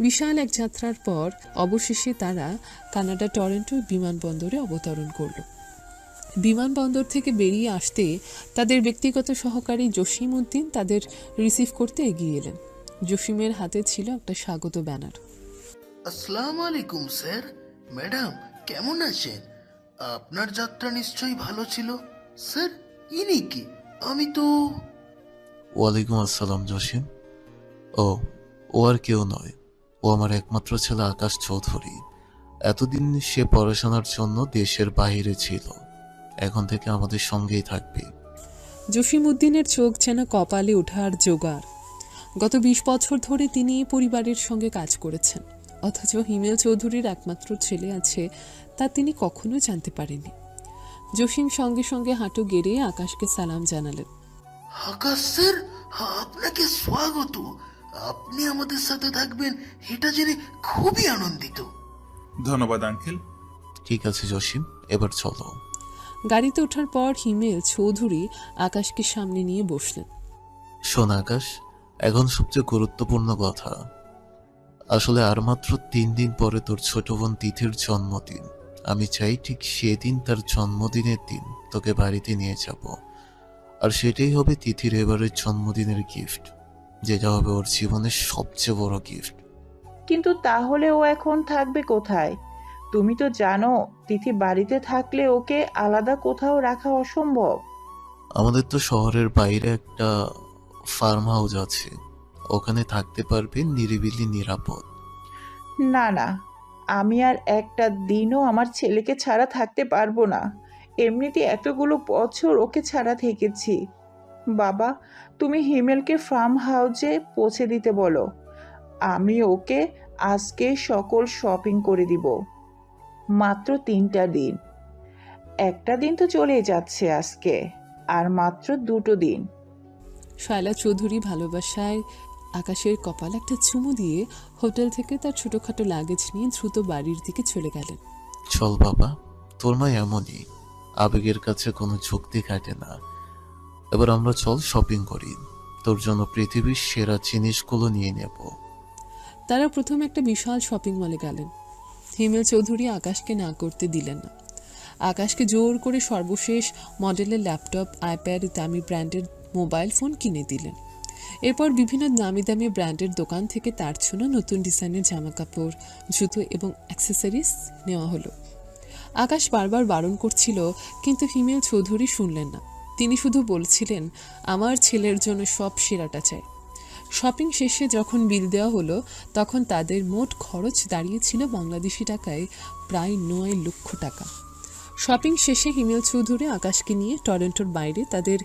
বিশাল এক যাত্রার পর অবশেষে তারা কানাডা টরন্টো বিমানবন্দরে অবতরণ করল। বিমানবন্দর থেকে বেরিয়ে আসতে তাদের ব্যক্তিগত সহকারী জসিম উদ্দিন তাদের রিসিভ করতে এগিয়ে এলেন। জসিমের হাতে ছিল একটা স্বাগত ব্যানার। আসসালামু আলাইকুম স্যার। ম্যাডাম কেমন আছেন? আপনার যাত্রা নিশ্চয়ই ভালো ছিল। স্যার ইনি কি? আমি তো... ওয়ালাইকুম আসসালাম জসিম। ও আর কেউ নয়, ও আমার একমাত্র ছেলে আকাশ চৌধুরী। এতদিন সে পড়াশোনার জন্য দেশের বাইরে ছিল, এখন থেকে আমাদের সঙ্গেই থাকবে। জসিম উদ্দিনের চোখ যেন কপালে ওঠার জোগাড়। গত 20 বছর ধরে তিনি পরিবারের সঙ্গে কাজ করেছেন, অথচ হিমেল চৌধুরীর একমাত্র ছেলে আছে তা তিনি কখনো জানতে পারেননি। জসিম সঙ্গে সঙ্গে হাঁটু গেড়ে আকাশকে সালাম জানালেন। আকাশ স্যার, আপনাকে স্বাগত। আপনি আমাদের সাথে থাকবেন এটা জেনে খুবই আনন্দিত। ধন্যবাদ আঙ্কেল। ঠিক আছে জসিম, এবার চলো। গাড়িতে ওঠার পর হিমেল চৌধুরী আকাশকে সামনে নিয়ে বসলেন। শোন আকাশ, এখন সবচেয়ে গুরুত্বপূর্ণ কথা। আসলে আর মাত্র 3 দিন পরে তোর ছোট বোন তিথির জন্মদিন। আমি চাই ঠিক সেদিন, তার জন্মদিনের দিন, তোকে বাড়িতে নিয়ে যাব। আর সেটাই হবে তিথির এবারের জন্মদিনের গিফট, যেটা হবে ওর জীবনের সবচেয়ে বড় গিফট। কিন্তু তাহলে ও এখন থাকবে কোথায়? তুমি তো জানো তিথি বাড়িতে থাকলে ওকে আলাদা কোথাও রাখা অসম্ভব। আমাদের তো শহরের বাইরে একটা ফার্ম হাউস আছে, ওখানে থাকতে পারবে, নিরিবিলি, নিরাপদ। না না, আমি আর একটা দিনও আমার ছেলেকে ছাড়া থাকতে পারবো না। এমনিতে এতগুলো বছর ওকে ছাড়া থেকেছি। বাবা, তুমি হিমেলকে ফার্ম হাউসে পৌঁছে দিতে বলো। আমি ওকে আজকে সকল শপিং করে দিব। মাত্র 3টা দিন। একটা দিন তো চলেই যাচ্ছে আজকে, আর মাত্র 2টো দিন। শায়লা চৌধুরী ভালোবাসায় আকাশের কপাল একটা চুমু দিয়ে হোটেল থেকে তার ছোটখাটো লাগেজ নিয়ে দ্রুত বাড়ির দিকে চলে গেলেন। চল বাবা, তোর মা এমনই, আবেগের কাছে কোনো যুক্তি কাটে না। এবার আমরা চল শপিং করি, তোর জন্য পৃথিবীর সেরা জিনিসগুলো নিয়ে নেব। তারা প্রথম একটা বিশাল শপিং মলে গেলেন। হিমেল চৌধুরী আকাশকে না করতে দিলেন না। আকাশকে জোর করে সর্বশেষ মডেলের ল্যাপটপ, আইপ্যাড, দামি ব্র্যান্ডের মোবাইল ফোন কিনে দিলেন। এরপর বিভিন্ন দামি দামি ব্র্যান্ডের দোকান থেকে তার জন্য নতুন ডিজাইনের জামা কাপড়, জুতো এবং অ্যাক্সেসরিজ নেওয়া হলো। আকাশ বারবার বারণ করছিল, কিন্তু হিমেল চৌধুরী শুনলেন না। তিনি শুধু বলছিলেন, আমার ছেলের জন্য সব সেরাটা চাই। শপিং শেষে যখন বিল দেওয়া হলো, তখন তাদের মোট খরচ দাঁড়িয়েছিল বাংলাদেশি টাকায় প্রায় 9 লক্ষ টাকা। শপিং শেষে হিমেল চৌধুরী আকাশকে নিয়ে টরন্টোর বাইরে তাদের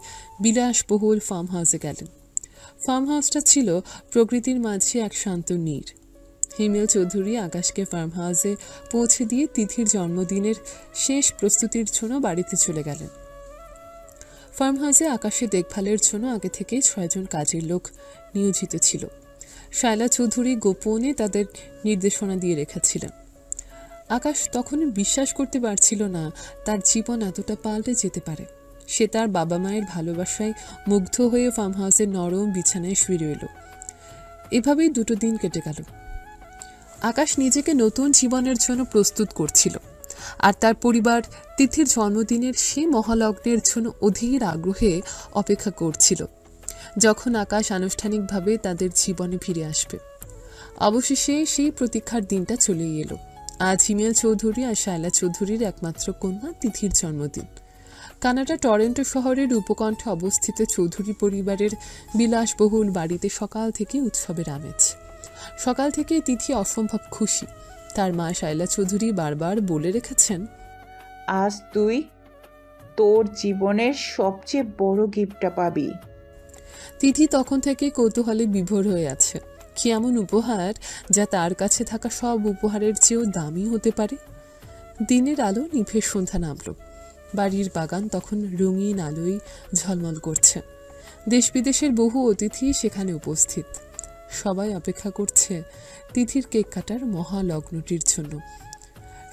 বিলাসবহুল ফার্ম হাউসে গেলেন। ফার্ম হাউসটা ছিল প্রকৃতির মাঝে এক শান্ত নীড়। হিমেল চৌধুরী আকাশকে ফার্ম হাউসে পৌঁছে দিয়ে তিথির জন্মদিনের শেষ প্রস্তুতির জন্য বাড়িতে চলে গেলেন। ফার্ম হাউসে আকাশের দেখভালের জন্য আগে থেকেই 6 জন কাজের লোক নিয়োজিত ছিল। শায়লা চৌধুরী গোপনে তাদের নির্দেশনা দিয়ে রেখেছিলেন। আকাশ তখন বিশ্বাস করতে পারছিল না তার জীবন এতটা পাল্টে যেতে পারে। সে তার বাবা মায়ের ভালোবাসায় মুগ্ধ হয়ে ফার্ম হাউসের নরম বিছানায় শুয়ে রইল। এভাবেই 2টো দিন কেটে গেল। আকাশ নিজেকে নতুন জীবনের জন্য প্রস্তুত করছিল, আর তার পরিবার তিথির জন্মদিনের সেই মহালগ্নের জন্য অধীর আগ্রহে অপেক্ষা করছিল, যখন আকাশ আনুষ্ঠানিকভাবে তাদের জীবনে ফিরে আসবে। অবশেষে সেই প্রতীক্ষার দিনটা চলেই এলো। আজ হিমেল চৌধুরী আর শায়লা চৌধুরীর একমাত্র কন্যা তিথির জন্মদিন। কানাডা টরন্টো শহরের উপকণ্ঠে অবস্থিত চৌধুরী পরিবারের বিলাসবহুল বাড়িতে সকাল থেকে উৎসবের আমেজ। সকাল থেকে তিথি অসম্ভব খুশি। তার মা শায়লা চৌধুরী বারবার বলে রেখেছেন, আজ তুই তোর জীবনের সবচেয়ে বড় গিফটটা পাবি। তিথি তখন থেকে কৌতূহলে বিভোর হয়ে আছে। কি এমন উপহার যা তার কাছে থাকা সব উপহারের চেয়েও দামি হতে পারে? দিনের আলো নিভে সন্ধ্যা নামল। বাড়ির বাগান তখন রঙিন আলোয় ঝলমল করছে। দেশ বিদেশের বহু অতিথি সেখানে উপস্থিত। সবাই অপেক্ষা করছে তিথির কেক কাটার মহালগ্নটির জন্য।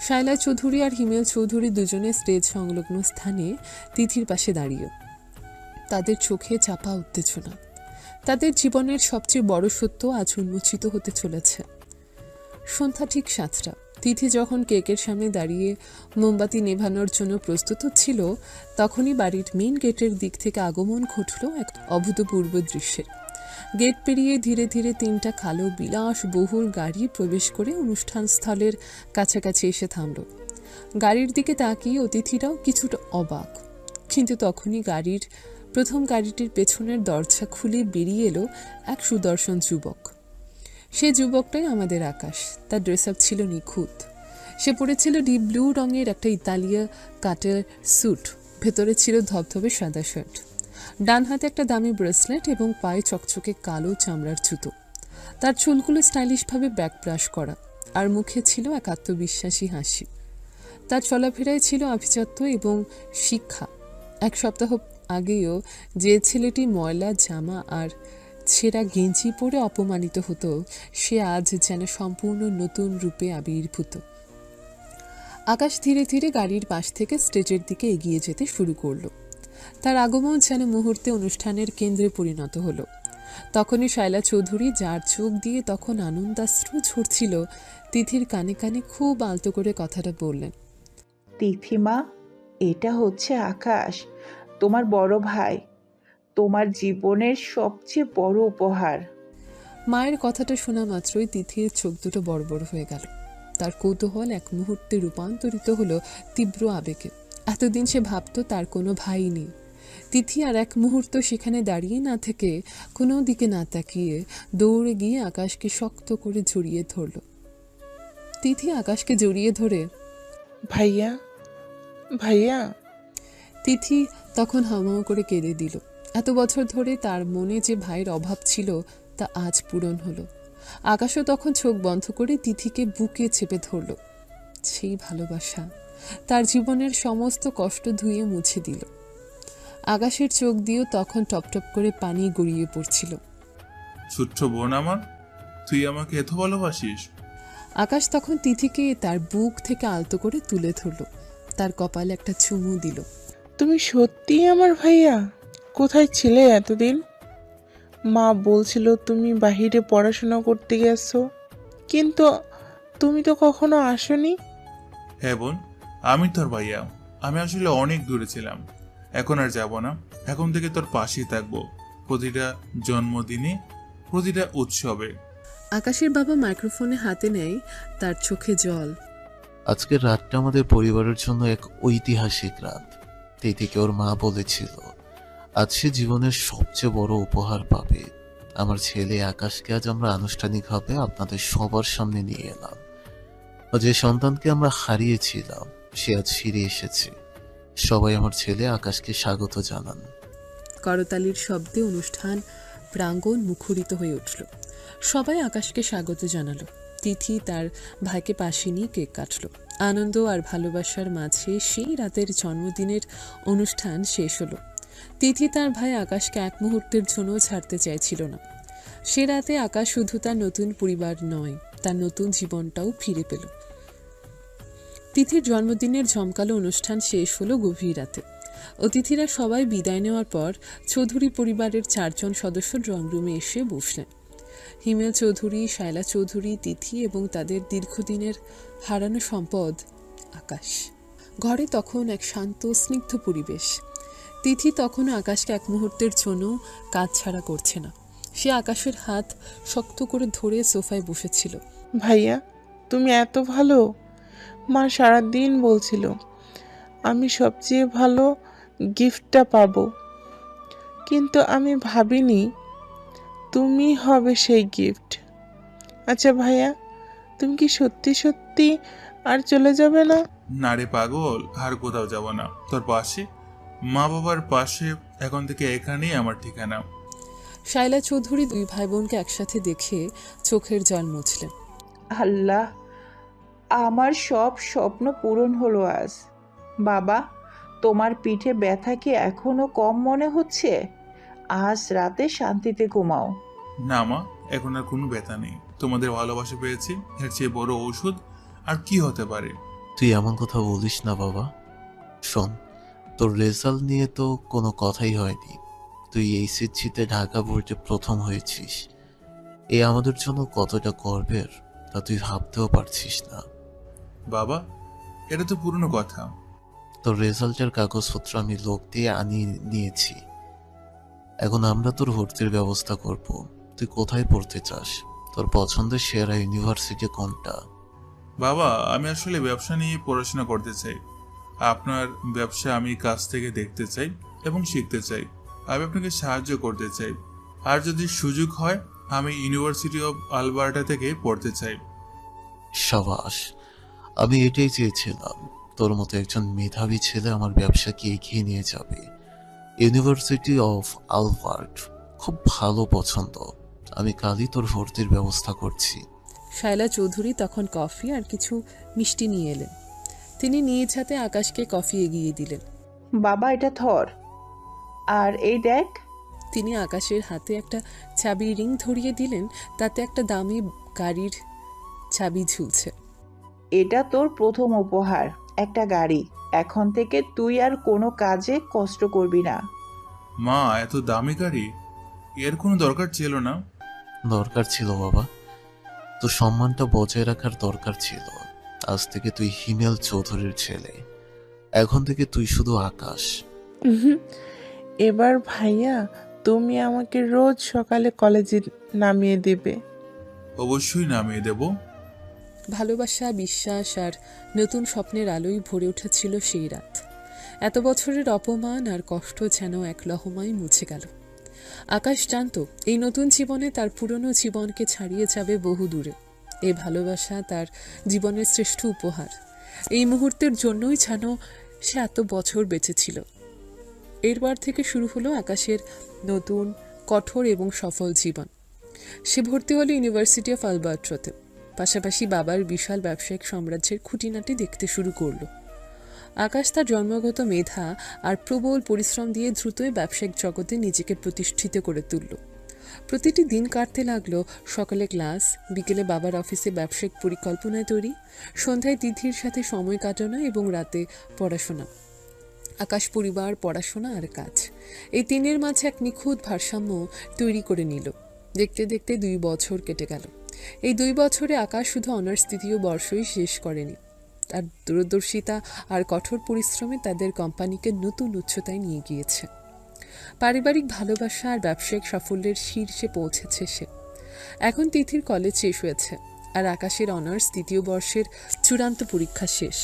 শায়লা চৌধুরী আর হিমেল চৌধুরী দুজনে স্টেজ সংলগ্ন স্থানে তিথির পাশে দাঁড়িয়ে। তাদের চোখে চাপা উত্তেজনা। তাদের জীবনের সবচেয়ে বড় সত্য আজ উন্মোচিত হতে চলেছে। সন্ধ্যা ঠিক 7টা। তিথি যখন কেকের সামনে দাঁড়িয়ে মোমবাতি নেভানোর জন্য প্রস্তুত হচ্ছিল, তখনই বাড়ির মেইন গেটের দিক থেকে আগমন ঘটল এক অভূতপূর্ব দৃশ্যের। গেট পেরিয়ে ধীরে ধীরে 3টা কালো বিলাসবহুল গাড়ি প্রবেশ করে অনুষ্ঠান স্থলের কাছাকাছি এসে থামল। গাড়ির দিকে তাকিয়ে অতিথিরাও কিছুটা অবাক। কিন্তু তখনই প্রথম গাড়িটির পেছনের দরজা খুলে বেরিয়ে এলো এক সুদর্শন যুবক। সে যুবকটাই আমাদের আকাশ। তার ড্রেস আপ ছিল নিখুঁত। সে পরেছিল ডিপ ব্লু রঙের একটা ইতালিয়া কাটের স্যুট, ভেতরে ছিল ধবধবে সাদা শার্ট, ডান হাতে একটা দামি ব্রেসলেট এবং পায়ে চকচকে কালো চামড়ার জুতো। তার চুলগুলো স্টাইলিশভাবে ব্যাক ব্রাশ করা, আর মুখে ছিল এক আত্মবিশ্বাসী হাসি। তার চলাফেরায় ছিল আভিজাত্য এবং শিক্ষা। 1 সপ্তাহ আগেও যে ছেলেটি ময়লা জামা আর ছেঁড়া গেঞ্জি পরে অপমানিত হতো, সে আজ যেন সম্পূর্ণ নতুন রূপে আবির্ভূত। আকাশ ধীরে ধীরে গাড়ির পাশ থেকে স্টেজের দিকে এগিয়ে যেতে শুরু করলো। তার আগমন যেন মুহূর্তে অনুষ্ঠানের কেন্দ্রে পরিণত হলো। তখনই শায়লা চৌধুরী, যার চোখ দিয়ে তখন আনন্দাশ্রু ঝরছিল, তিথির কানে কানে খুব আলতো করে কথাটা বললেন, তিথিমা, এটা হচ্ছে আকাশ, তোমার বড় ভাই। তোমার জীবনের সবচেয়ে বড় উপহার। মায়ের কথাটা শোনা মাত্রই তিথির চোখ দুটো বড় বড় হয়ে গেল। তার কৌতূহল এক মুহূর্তে রূপান্তরিত হলো তীব্র আবেগে। এতদিন সে ভাবত তার কোনো ভাই নেই। তিথি আর এক মুহূর্ত সেখানে দাঁড়িয়ে না থেকে, কোনো দিকে না তাকিয়ে দৌড়ে গিয়ে আকাশকে শক্ত করে জড়িয়ে ধরল। তিথি আকাশকে জড়িয়ে ধরে, ভাইয়া ভাইয়া। তিথি তখন হাউমাউ করে কেঁদে দিল। এত বছর ধরে তার মনে যে ভাইয়ের অভাব ছিল তা আজ পূরণ হলো। আকাশও তখন চোখ বন্ধ করে তিথিকে বুকে চেপে ধরল। সেই ভালোবাসা তার জীবনের সমস্ত কষ্ট ধুয়ে মুছে দিল। আকাশের চোখ দিয়েও তখন টপটপ করে পানি গড়িয়ে পড়ছিল। ছোট্ট বোন আমার, তুই আমাকে এত ভালোবাসিস? আকাশ তখন তিথিকে তার বুক থেকে আলতো করে তুলে ধরল, তার কপালে একটা চুমু দিল। তুমি সত্যিই আমার ভাইয়া? কোথায় ছিলে এতদিন? মা বলছিল তুমি বাহিরে পড়াশোনা করতে গেছো, কিন্তু তুমি তো কখনো আসোনি। হ্যাঁ বোন, আমি তোর ভাইয়া। আমি আসলে অনেক দূরে ছিলাম, এখন আর যাব না। এখন থেকে তোর পাশেই থাকবো, প্রতিটা জন্মদিনে, প্রতিটা উৎসবে। আকাশের বাবা মাইক্রোফোনে হাতে নেয়, তার চোখে জল। আজকের রাতটা আমাদের পরিবারের জন্য এক ঐতিহাসিক রাত। তিথিকে ওর মা বলেছিল আজ সে জীবনের সবচেয়ে বড় উপহার পাবে। আমার ছেলে আকাশকে আজ আমরা আনুষ্ঠানিকভাবে আপনাদের সবার সামনে নিয়ে এলাম। যে সন্তানকে আমরা হারিয়েছিলাম সে আজ ফিরে এসেছে। সবাই আমার ছেলে আকাশকে স্বাগত জানান। করতালির শব্দে অনুষ্ঠান প্রাঙ্গণ মুখরিত হয়ে উঠল। সবাই আকাশকে স্বাগত জানালো। তিথি তার ভাইকে পাশে নিয়ে কেক কাটল। আনন্দ আর ভালোবাসার মাঝে সেই রাতের জন্মদিনের অনুষ্ঠান শেষ হলো। তিথি তার ভাই আকাশকে এক মুহূর্তের জন্য ছাড়তে চাইছিল না। সে রাতে আকাশ শুধু তার নতুন পরিবার নয়, তার নতুন জীবনটাও ফিরে পেল। তিথির জন্মদিনের জমকালো অনুষ্ঠান শেষ হলো গভীর রাতে। অতিথিরা সবাই বিদায় নেওয়ার পর চৌধুরী পরিবারের 4 জন সদস্য ড্রয়িং রুমে এসে বসলেন। হিমেল চৌধুরী, শায়লা চৌধুরী, তিথি এবং তাদের দীর্ঘদিনের হারানো সম্পদ আকাশ। ঘরে তখন এক শান্ত স্নিগ্ধ পরিবেশ। তিথি তখনও আকাশকে এক মুহূর্তের জন্য কাজ ছাড়া করছে না। সে আকাশের হাত শক্ত করে ধরে সোফায় বসেছিল। ভাইয়া তুমি এত ভালো। মা সারাদিন বলছিল আমি সবচেয়ে ভালো গিফটটা পাবো, কিন্তু আমি ভাবিনি তুমি হবে সেই গিফট। আচ্ছা ভাইয়া, তুমি কি সত্যি সত্যি আর চলে যাবে না? না রে পাগল, আর কোথাও যাব না। তোর পাশে, মা বাবার পাশে, এখন থেকে এখানেই আমার ঠিকানা। শায়লা চৌধুরী 2 ভাই বোনকে একসাথে দেখে চোখের জল মুছলেন। আল্লাহ, আমার সব স্বপ্ন পূরণ হলো আজ। বাবা, তোমার পিঠে ব্যথা কি এখনো কম মনে হচ্ছে? আজ রাতে শান্তিতে ঘুমাও। না মা, এখন আর কোনো ব্যথা নেই। তোমাদের ভালোবাসা পেয়েছি, এর চেয়ে বড় ঔষধ আর কি হতে পারে? তুই এমন কথা বলিস না বাবা। শোন, তোর রেজাল্ট নিয়ে তো কোনো কথাই হয়নি। তুই এইচএসসিতে ঢাকা বোর্ডে প্রথম হয়েছিস। এ আমাদের জন্য কতটা গর্বের তা তুই ভাবতেও পারছিস না। বাবা, এটা তো পুরনো কথা। তোর রেজাল্টের কাগজপত্র আমি লোক দিয়ে আনিয়ে নিয়েছি। এখন আমরা তোর ভর্তির ব্যবস্থা করব। তুই কোথায় পড়তে চাস? তোর পছন্দের সেরা ইউনিভার্সিটি কোনটা? বাবা, আমি আসলে ব্যবসা নিয়ে পড়াশোনা করতে চাই। আপনার ব্যবসা আমি কাছ থেকে দেখতে চাই এবং শিখতে চাই। আমি আপনাকে সাহায্য করতে চাই। আর যদি সুযোগ হয়, আমি ইউনিভার্সিটি অফ আলবার্টা থেকে পড়তে চাই। সাবাস, আমি এটাই চেয়েছিলাম। তোর মতো একজন মেধাবী ছেলে আমার ব্যবসাকে এগিয়ে নিয়ে যাবে। ইউনিভার্সিটি অফ আলবার্ট খুব ভালো পছন্দ। আমি কালই তোর ভর্তির ব্যবস্থা করছি। শায়লা চৌধুরী তখন কফি আর কিছু মিষ্টি নিয়ে এলেন। তিনি নিজ হাতে আকাশকে কফি এগিয়ে দিলেন। বাবা, এটা ধর, আর এই দেখ। তিনি আকাশের হাতে একটা চাবির রিং ধরিয়ে দিলেন, তাতে একটা দামি গাড়ির চাবি ঝুলছে। এটা তোর প্রথম উপহার, একটা গাড়ি। এখন থেকে তুই আর কোনো কাজে কষ্ট করবি না। মা, এত দামি গাড়ি, এর কোনো দরকার ছিল না। দরকার ছিল বাবা, তো সম্মানটা বজায় রাখার দরকার ছিল। আজ থেকে তুই হিমেল চৌধুরীর ছেলে। এখন থেকে তুই শুধু আকাশ। এবার ভাইয়া, তুমি আমাকে রোজ সকালে কলেজে নামিয়ে দেবে। অবশ্যই নামিয়ে দেব। ভালোবাসা, বিশ্বাস আর নতুন স্বপ্নের আলোয় ভরে উঠেছিল সেই রাত। এত বছরের অপমান আর কষ্ট যেন এক লহমায় মুছে গেল। আকাশ জানত এই নতুন জীবনে তার পুরনো জীবনকে ছাড়িয়ে যাবে বহু দূরে। এই ভালোবাসা তার জীবনের শ্রেষ্ঠ উপহার। এই মুহূর্তের জন্যই যেন সে এত বছর বেঁচে ছিল। এরপর থেকে শুরু হলো আকাশের নতুন, কঠোর এবং সফল জীবন। সে ভর্তি হলো ইউনিভার্সিটি অফ আলবার্ট্রোতে। পাশাপাশি বাবার বিশাল ব্যবসায়িক সাম্রাজ্যের খুঁটিনাটি দেখতে শুরু করলো। আকাশ তার জন্মগত মেধা আর প্রবল পরিশ্রম দিয়ে দ্রুতই ব্যবসায়িক জগতে নিজেকে প্রতিষ্ঠিত করে তুলল। প্রতিটি দিন কাটতে লাগলো সকালে ক্লাস, বিকেলে বাবার অফিসে ব্যবসায়িক পরিকল্পনায় তৈরি, সন্ধ্যায় তিথির সাথে সময় কাটানো এবং রাতে পড়াশোনা। আকাশ পরিবার, পড়াশোনা আর কাজ, এই তিনের মাঝে এক নিখুঁত ভারসাম্য তৈরি করে নিল। দেখতে দেখতে 2 বছর কেটে গেল। এই 2 বছরে আকাশ শুধু অনার্স 3য় বর্ষই শেষ করেনি, তার দূরদর্শিতা আর কঠোর পরিশ্রমে তাদের কোম্পানিকে নতুন উচ্চতায় নিয়ে গিয়েছে। পারিবারিক ভালোবাসা আর ব্যবসায়িক সাফল্যের শীর্ষে পৌঁছেছে সে। এখন তিথির কলেজ শেষ হয়েছে আর আকাশের অনার্স 3য় বর্ষের চূড়ান্ত পরীক্ষা শেষ।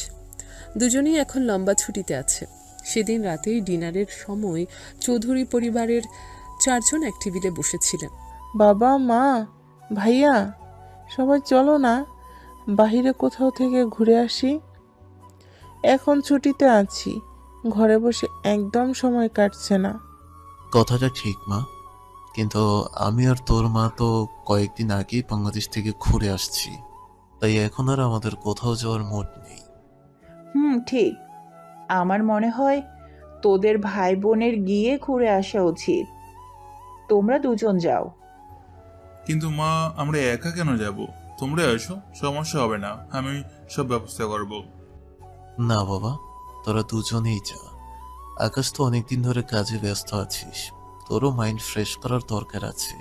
দুজনেই এখন লম্বা ছুটিতে আছে। সেদিন রাতেই ডিনারের সময় চৌধুরী পরিবারের 4 জন এক টেবিলে বসেছিলেন। বাবা, মা, ভাইয়া, সবাই চলো না বাহিরে কোথাও থেকে ঘুরে আসি। এখন ছুটিতে আছি, ঘরে বসে একদম সময় কাটছে না। কথাটা ঠিক মা, কিন্তু আমি আর তোর মা তো কয়েকদিন আগেই বাংলাদেশ থেকে ঘুরে আসছি, তাই এখন আর আমাদের কোথাও যাওয়ার মুড নেই। ঠিক। আমার মনে হয় তোদের ভাই বোনের গিয়ে ঘুরে আসা উচিত। তোমরা দুজন যাও। কিন্তু মা, আমরা একা কেন যাব? তোমরা এসো, সমস্যা হবে না, আমি সব ব্যবস্থা করব। না বাবা, তোরা দুজনেই যা। আকাশ তো অনেকদিন ধরে কাজে ব্যস্ত আছিস, তোরও মাইন্ড ফ্রেশ করার দরকার আছে।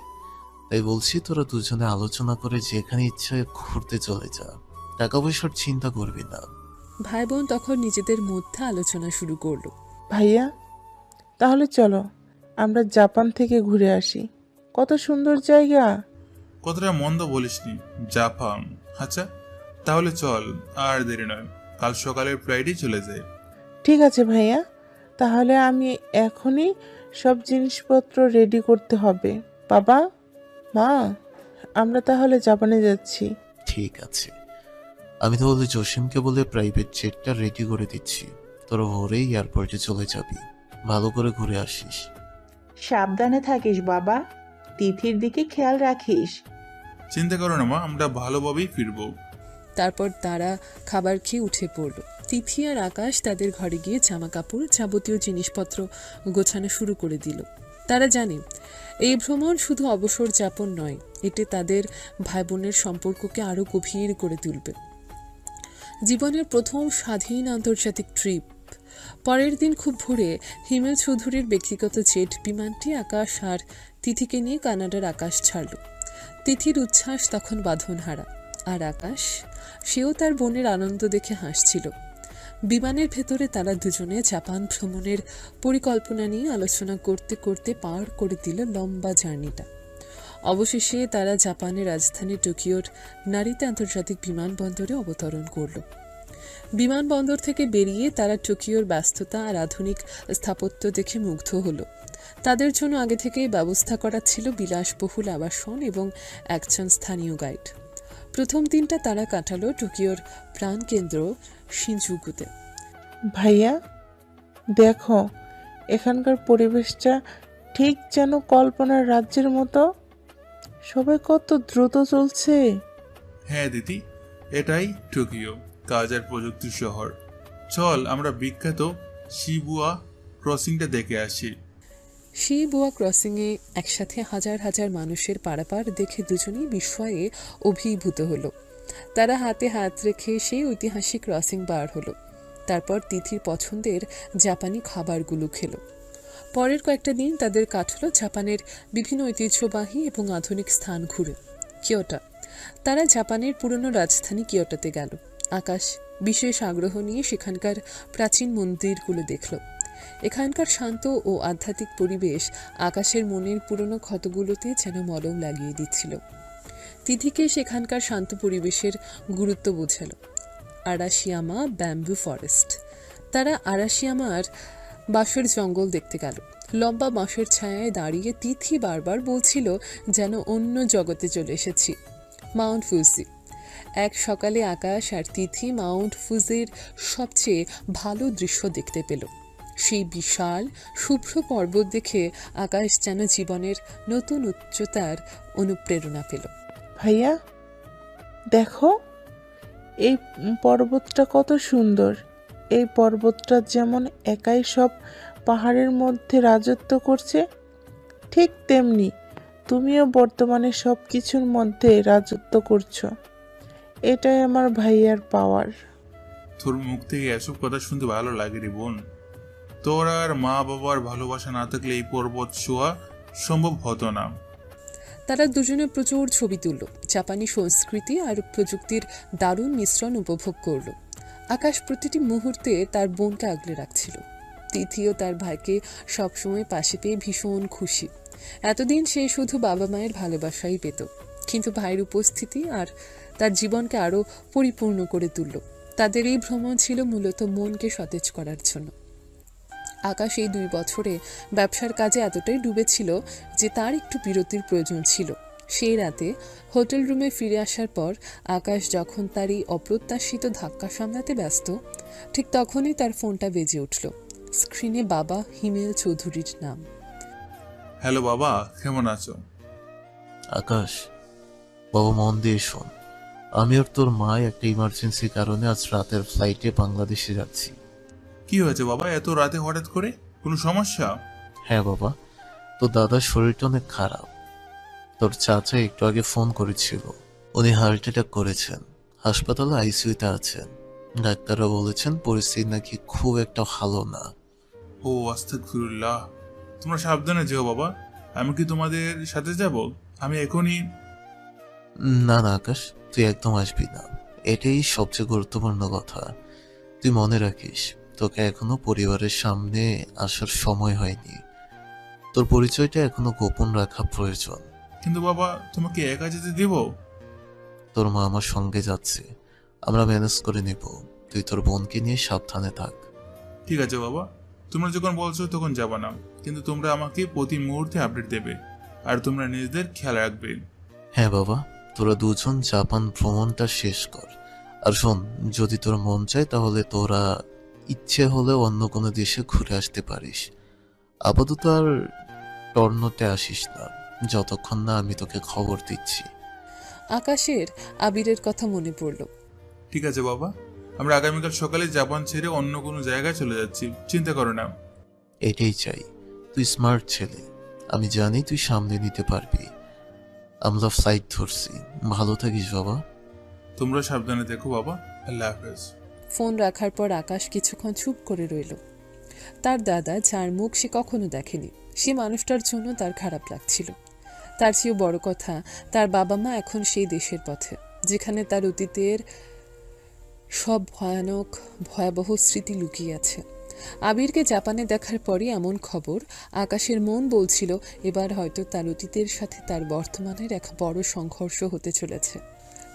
তাই বলছি তোরা দুজনে আলোচনা করে যেখানে ইচ্ছে ঘুরতে চলে যা, টাকা পয়সার চিন্তা করবি না। ভাই বোন তখন নিজেদের মধ্যে আলোচনা শুরু করলো। ভাইয়া, তাহলে চলো আমরা জাপান থেকে ঘুরে আসি। কত সুন্দর জায়গা। কথাটা মন্দ বলিসনি, জাপান। আচ্ছা তাহলে চল, আর দেরি নয়, কাল সকালের ফ্লাইটে চলে যায়। ঠিক আছে ভাইয়া, তাহলে আমি এখনই সব জিনিসপত্র রেডি করতে হবে। বাবা, মা, আমরা তাহলে জাপানে যাচ্ছি। ঠিক আছে, আমি তাহলে জসিমকে বলে প্রাইভেট জেটটা রেডি করে দিচ্ছি। তোরা ভোরেই এয়ারপোর্টে চলে যাবি, ভালো করে ঘুরে আসিস। সাবধানে থাকিস বাবা, তিথির দিকে খেয়াল রাখিস। চিন্তা করো না মা, আমরা ভালোভাবেই ফিরবো। তারপর তারা খাবার খেয়ে উঠে পড়ল। তিথি আর আকাশ তাদের ঘরে গিয়ে জামা কাপড়, যাবতীয় জিনিসপত্র গোছানো শুরু করে দিল। তারা জানে এই ভ্রমণ শুধু অবসর যাপন নয়, এতে তাদের ভাই বোনের সম্পর্ককে আরও গভীর করে তুলবে। জীবনের প্রথম স্বাধীন আন্তর্জাতিক ট্রিপ। পরের দিন খুব ভোরে হিমেল চৌধুরীর ব্যক্তিগত জেট বিমানটি আকাশ আর তিথিকে নিয়ে কানাডার আকাশ ছাড়ল। তিথির উচ্ছ্বাস তখন বাঁধনহারা, আর আকাশ, সেও তার বোনের আনন্দ দেখে হাসছিল। বিমানের ভেতরে তারা দুজনে জাপান ভ্রমণের পরিকল্পনা নিয়ে আলোচনা করতে করতে পার করে দিল লম্বা জার্নিটা। অবশেষে তারা জাপানের রাজধানী টোকিওর নারিতা আন্তর্জাতিক বিমানবন্দরে অবতরণ করল। বিমানবন্দর থেকে বেরিয়ে তারা টোকিওর ব্যস্ততা আর আধুনিক স্থাপত্য দেখে মুগ্ধ হলো। তাদের জন্য আগে থেকেই ব্যবস্থা করা ছিল বিলাসবহুল আবাসন এবং একজন স্থানীয় গাইড। প্রথম দিনটা তারা কাটালো টোকিওর প্রাণকেন্দ্র শিনজুকুতে। ভাইয়া, দেখো এখানকার পরিবেশটা ঠিক যেন কল্পনার রাজ্যের মতো। সবাই কত দ্রুত চলছে। হ্যাঁ দিদি, এটাই টোকিও, কাজ আর প্রযুক্তির শহর। চল আমরা বিখ্যাত শিবুয়া ক্রসিংটা দেখে আসি। শিবুয়া ক্রসিংয়ে একসাথে হাজার হাজার মানুষের পারাপার দেখে দুজনেই বিস্ময়ে অভিভূত হলো। তারা হাতে হাত রেখে সেই ঐতিহাসিক ক্রসিং পার হলো। তারপর তিথির পছন্দের জাপানি খাবারগুলো খেলো। পরের কয়েকটা দিন তাদের কাটলো জাপানের বিভিন্ন ঐতিহ্যবাহী এবং আধুনিক স্থান ঘুরে। কিয়োটো, তারা জাপানের পুরনো রাজধানী কিয়োটোতে গেল। আকাশ বিশেষ আগ্রহ নিয়ে সেখানকার প্রাচীন মন্দিরগুলো দেখল। এখানকার শান্ত ও আধ্যাত্মিক পরিবেশ আকাশের মনের পুরনো ক্ষতগুলোতে যেন মলম লাগিয়ে দিচ্ছিল। তিথিকে সেখানকার শান্ত পরিবেশের গুরুত্ব বোঝালো। আরাশিয়ামা ব্যাম্বু ফরেস্ট, তারা আরাশিয়ামার বাঁশের জঙ্গল দেখতে গেল। লম্বা বাঁশের ছায়ায় দাঁড়িয়ে তিথি বারবার বলছিল যেন অন্য জগতে চলে এসেছি। মাউন্ট ফুজি, এক সকালে আকাশ আর তিথি মাউন্ট ফুজির সবচেয়ে ভালো দৃশ্য দেখতে পেল। সেই বিশাল শুভ্র পর্বত দেখে আকাশ যেন জীবনের নতুন উচ্চতার অনুপ্রেরণা পেল। ভাইয়া দেখো, এই পর্বতটা কত সুন্দর। এই পর্বতটা যেমন একাই সব পাহাড়ের মধ্যে রাজত্ব করছে, ঠিক তেমনি তুমিও বর্তমানে সব কিছুর মধ্যে রাজত্ব করছো। এটাই আমার ভাইয়ার পাওয়ার। তোর মুখ থেকে এসব কথা শুনতে ভালো লাগে রে বোন। তোর আর মা বাবার ভালোবাসা না থাকলে এই পর্বত ছোঁয়া সম্ভব হতো না। তারা দুজনে প্রচুর ছবি তুলল, জাপানি সংস্কৃতি আর প্রযুক্তির দারুণ মিশ্রণ উপভোগ করল। আকাশ প্রতিটি মুহূর্তে তার বোনকে আগলে রাখছিল। তিথিও তার ভাইকে সবসময় পাশে পেয়ে ভীষণ খুশি। এতদিন সে শুধু বাবা মায়ের ভালোবাসাই পেত, কিন্তু ভাইয়ের উপস্থিতি আর তার জীবনকে আরও পরিপূর্ণ করে তুলল। তাদের এই ভ্রমণ ছিল মূলত মনকে সতেজ করার জন্য। আকাশ এই 2 বছরে ব্যবসার কাজে এতটাই ডুবেছিল যে তার একটু বিরতির প্রয়োজন ছিল। সেই রাতে হোটেল রুমে ফিরে আসার পর আকাশ যখন তার এই অপ্রত্যাশিত ধাক্কা সামলাতে ব্যস্ত, ঠিক তখনই তার ফোনটা বেজে উঠল। স্ক্রিনে বাবা হিমেল চৌধুরীর নাম। হ্যালো বাবা, কেমন আছো? আকাশ, বাবা মন দিয়ে শোন। আমি আর তোর মা একটা ইমার্জেন্সি কারণে আজ রাতের ফ্লাইটে বাংলাদেশে যাচ্ছি। কি হয়েছে বাবা এত রাতে হঠাৎ করে? কোনো সমস্যা? হ্যাঁ বাবা, তোর দাদার শরীরটা অনেক খারাপ। তোর চাচা একটু আগে ফোন করেছিল, উনি হার্ট অ্যাটাক করেছেন, হাসপাতালে আইসিইউতে আছেন। ডাক্তাররা বলেছেন পরিস্থিতি নাকি খুব একটা ভালো না। ও আস্তাগফিরুল্লাহ। তোমরা সাবধানে যেও বাবা। আমি কি তোমাদের সাথে যাব? আমি এখনই। না না আকাশ, তুই একদম আসবি না, এটাই সবচেয়ে গুরুত্বপূর্ণ কথা। তুই মনে রাখিস, তোকে এখনো পরিবারের সামনে আসার সময় হয়নি। তোর পরিচয়টা এখনো গোপন রাখা প্রয়োজন। কিন্তু বাবা, তোমাকে একা যেতে দিব? তোর মা আমার সঙ্গে যাচ্ছে, আমরা ম্যানেজ করে নেব। তুই তোর বোনকে নিয়ে সাবধানে থাক। ঠিক আছে বাবা, তোমরা যখন বলছো তখন যাবা না, কিন্তু তোমরা আমাকে প্রতি মুহূর্তে আপডেট দেবে আর তোমরা নিজেদের খেয়াল রাখবে। হ্যাঁ বাবা, তোরা দুজন জাপান ভ্রমণটা শেষ কর। আর শোন, যদি তোর মন চায় তাহলে তোরা ইচ্ছে হলে অন্য কোনো দেশে ঘুরে আসতে পারিস। আপাতত আর টর্নোতে আসিস না, যতক্ষণ না আমি তোকে খবর দিচ্ছি। আকাশের আবিরের কথা মনে পড়ল। ঠিক আছে বাবা, আমরা আগামীকাল সকালে জাপান ছেড়ে অন্য কোনো জায়গায় চলে যাচ্ছি, চিন্তা করো না। এটাই চাই। তুই স্মার্ট ছেলে, আমি জানি তুই সামনে নিতে পারবি। আমরা ফ্লাইট ধরছি, ভালো থাকিস বাবা। তোমরা সাবধানে দেখো বাবা। আল্লাহ হাফেজ। ফোন রাখার পর আকাশ কিছুক্ষণ চুপ করে রইল। তার দাদা, যার মুখ সে কখনো দেখেনি, সে মানুষটার জন্য তার খারাপ লাগছিল। তার চেয়েও বড় কথা, তার বাবা মা এখন সেই দেশের পথে যেখানে তার অতীতের সব ভয়াবহ স্মৃতি লুকিয়ে আছে। আবিরকে জাপানে দেখার পরই এমন খবর, আকাশের মন বলছিল এবার হয়তো তার অতীতের সাথে তার বর্তমানের এক বড় সংঘর্ষ হতে চলেছে।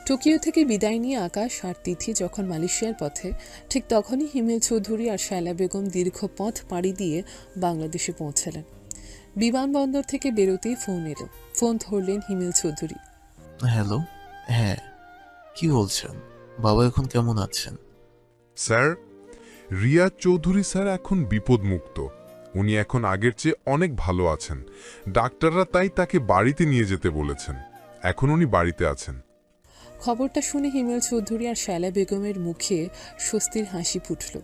টোকিও থেকে বিদায় নিয়ে আকাশ আর তিথি যখন মালয়েশিয়ার পথে, ঠিক তখনই হিমেল চৌধুরী আর শায়লা বেগম দীর্ঘ পথ পাড়ি দিয়ে বাংলাদেশে পৌঁছালেন। বিমানবন্দর থেকে বেরোতেই ফোন এলো। ফোন ধরলেন হিমেল চৌধুরী। হ্যালো। হ্যাঁ, কি বলছেন? বাবা এখন কেমন আছেন? স্যার, রিয়া চৌধুরী স্যার এখন বিপদমুক্ত। উনি এখন আগের চেয়ে অনেক ভালো আছেন। ডাক্তাররা তাই তাকে বাড়িতে নিয়ে যেতে বলেছেন। এখন উনি বাড়িতে আছেন। খবরটা শুনে হিমেল চৌধুরী আর শায়লা বেগমের মুখে স্বস্তির হাসি ফুটল।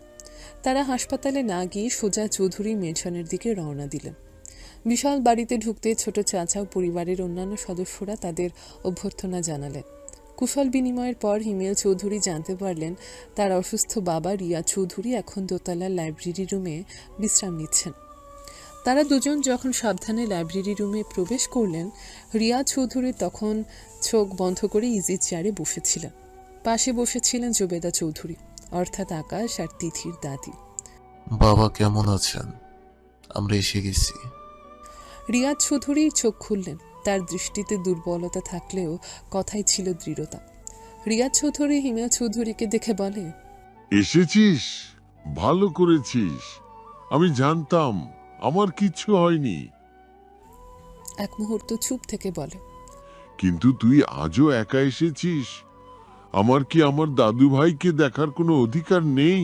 তারা হাসপাতালে না গিয়ে সোজা চৌধুরী মেনশনের দিকে রওনা দিলেন। বিশাল বাড়িতে ঢুকতে ছোট চাচা ও পরিবারের অন্যান্য সদস্যরা তাদের অভ্যর্থনা জানালেন। কুশল বিনিময়ের পর হিমেল চৌধুরী জানতে পারলেন তার অসুস্থ বাবা রিয়া চৌধুরী এখন দোতলার লাইব্রেরি রুমে বিশ্রাম নিচ্ছেন। তারা দুজন যখন সাবধানে লাইব্রেরি রুমে প্রবেশ করলেন, রিয়া চৌধুরী তখন চোখ বন্ধ করে ইজি চেয়ারে বসেছিলেন। পাশে বসেছিলেন জোবেদা চৌধুরী, অর্থাৎ আকাশ আর তিথির দাদি। বাবা কেমন আছেন? আমরা এসে গেছি। রিয়া চৌধুরী চোখ খুললেন। তার দৃষ্টিতে দুর্বলতা থাকলেও কথাই ছিল দৃঢ়তা। রিয়া চৌধুরী হিমেল চৌধুরীকে দেখে বলে, এসেছিস, ভালো করেছিস। আমি জানতাম আমার কিচ্ছু হয়নি। এক মুহূর্ত চুপ থেকে বলে, কিন্তু তুই আজও একা এসেছিস। আমার কি আমার দাদু ভাইকে দেখার কোনো অধিকার নেই?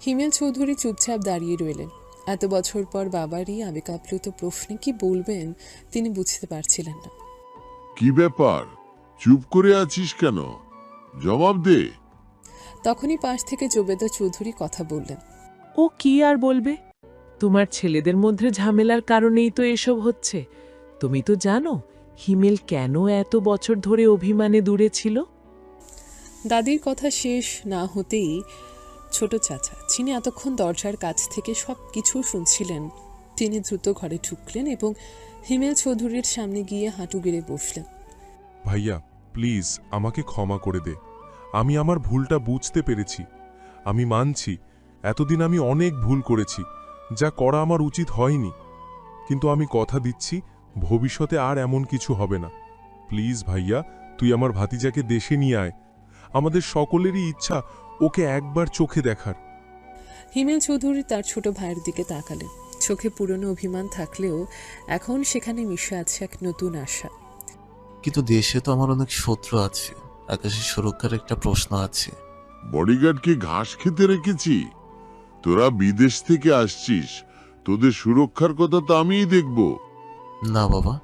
হিমেল চৌধুরী চুপচাপ দাঁড়িয়ে রইলেন। এত বছর পর বাবারই আবেগাপ্লুত প্রশ্নে কি বলবেন তিনি বুঝতে পারছিলেন না। কি ব্যাপার, চুপ করে আছিস কেন? জবাব দে। তখনই পাশ থেকে জোবেদা চৌধুরী কথা বললেন। ও কি আর বলবে? তোমার ছেলেদের মধ্যে ঝামেলার কারণেই তো এসব হচ্ছে। তুমি তো জানো হিমেল কেন এত বছর ধরে অভিমানে দূরে ছিল? দাদির কথা শেষ না হতেই ছোট চাচা, যিনি এতক্ষণ দরজার কাছ থেকে সব কিছু শুনছিলেন, তিনি দ্রুত ঘরে ঢুকলেন এবং হিমেল চৌধুরীর সামনে গিয়ে হাঁটু গেড়ে বসলেন। ভাইয়া প্লিজ আমাকে ক্ষমা করে দে। আমি আমার ভুলটা বুঝতে পেরেছি। আমি মানছি এতদিন আমি অনেক ভুল করেছি, যা করা আমার উচিত হয়নি। কিন্তু আমি কথা দিচ্ছি ভবিষ্যতে আর এমন কিছু হবে না। প্লিজ ভাইয়া, তুই আমার ভাতিজাকে দেশে নিয়ে আয়। আমাদের সকলেরই ইচ্ছা ওকে একবার চোখে দেখার। হিমেল চৌধুরী তার ছোট ভাইয়ের দিকে তাকালেন। চোখে পুরনো অভিমান থাকলেও এখন সেখানে মিশে আছে এক নতুন আশা। কিন্তু দেশে তো আমার অনেক শত্রু আছে, আকাশের সুরক্ষার একটা প্রশ্ন আছে। বডিগার্ডকে ঘাস খেতে রেখেছি? তোরা বিদেশ থেকে আসছিস, তোদের সুরক্ষার কথা তো আমিই দেখব। না বাবা,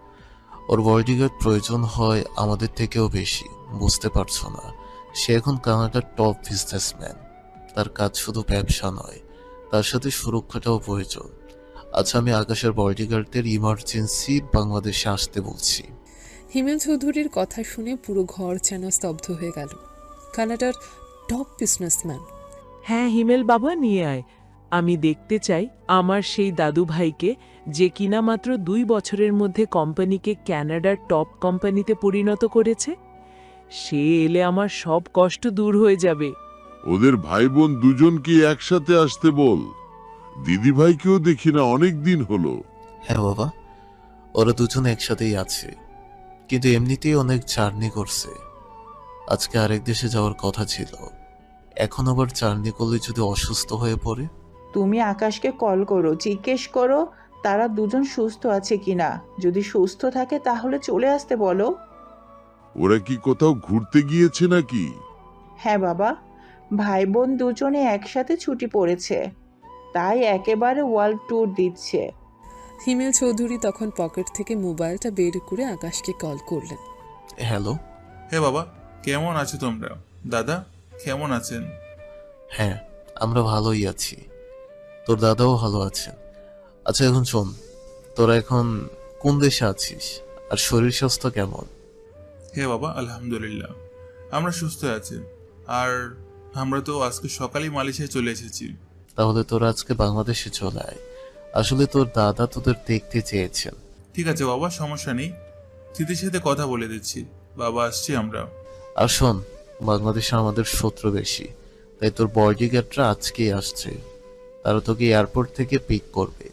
ওর বডিগার্ড প্রয়োজন হয় আমাদের থেকেও বেশি, বুঝতে পারছো না? সে এখন কানাডার টপ বিজনেসম্যান। তার কাজ শুধু ব্যবসা নয়, তার সাথে সুরক্ষাটাও প্রয়োজন। আচ্ছা, আমি আকাশের বডিগার্ডদের ইমার্জেন্সি বাংলাদেশে আসতে বলছি। হিমেল চৌধুরীর কথা শুনে পুরো ঘর যেন স্তব্ধ হয়ে গেল। কানাডার টপ বিজনেসম্যান? হ্যাঁ হিমেল বাবা, নিয়ে আয়। আমি দেখতে চাই আমার সেই দাদু ভাইকে, যে কিনা মাত্র 2 বছরের মধ্যে কোম্পানিকে কানাডার টপ কোম্পানিতে পরিণত করেছে। সে এলে আমার সব কষ্ট দূর হয়ে যাবে। ওদের ভাই বোন দুজনকে একসাথে আসতে বল। দিদি ভাইকেও দেখি না অনেক দিন হলো। হ্যাঁ বাবা, ওরা দুজন একসাথেই আছে, কিন্তু এমনিতেই অনেক জার্নি করছে। আজকে আরেক দেশে যাওয়ার কথা ছিল, এখন আবার জার্নি করলে যদি অসুস্থ হয়ে পড়ে। তুমি আকাশকে কল করো, জিজ্ঞেস করো তারা দুজন সুস্থ আছে কিনা। যদি সুস্থ থাকে তাহলে চলে আসতে বলো। ওরা কি কোথাও ঘুরতে গিয়েছে নাকি? হ্যাঁ বাবা, ভাই বোন দুজনে একসাথে ছুটি পড়েছে, তাই একেবারে ওয়ার্ল্ড ট্যুর দিচ্ছে। হিমেল চৌধুরী তখন পকেট থেকে মোবাইলটা বের করে আকাশকে কল করলেন। হ্যালো। হে বাবা, কেমন আছো তোমরা? দাদা কেমন আছেন? হ্যাঁ, আমরা ভালোই আছি, তোর দাদাও ভালো আছেন। আচ্ছা এখন শোন, তোরা এখন কোন দেশে আছিস আর শরীর স্বাস্থ্য কেমন? হে বাবা, আলহামদুলিল্লাহ আমরা সুস্থ আছি। আর আমরা তো আজকে সকালেই মালয়েশিয়ায় চলে এসেছি। তাহলে তোরা আজকে বাংলাদেশে চলে আয়। আসলে তোর দাদা তোদের দেখতে চেয়েছেন। ঠিক আছে বাবা, সমস্যা নেই, দিদির সাথে কথা বলে দিচ্ছি। বাবা আসছি আমরা। আর শোন, বাংলাদেশে আমাদের শত্রু বেশি, তাই তোর বডিগার্ডরা আজকেই আসছে। তারা তোকে এয়ারপোর্ট থেকে পিক করবে।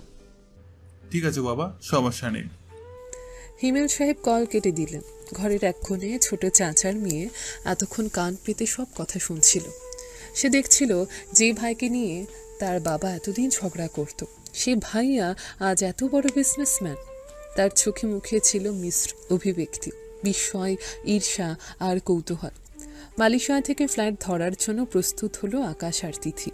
ঠিক আছে বাবা, সমস্যা নেই। হিমেল সাহেব কল কেটে দিলেন। ঘরের এক কোণে ছোট চাচার মেয়ে এতক্ষণ কান পেতে সব কথা শুনছিল। সে দেখছিল যে ভাইকে নিয়ে তার বাবা এতদিন ঝগড়া করত, সে ভাইয়া আজ এত বড় বিজনেসম্যান। তার চোখে মুখে ছিল মিশ্র অভিব্যক্তি, বিস্ময়, ঈর্ষা আর কৌতূহল। মালয়েশিয়া থেকে ফ্লাইট ধরার জন্য প্রস্তুত হলো আকাশ আর তিথি।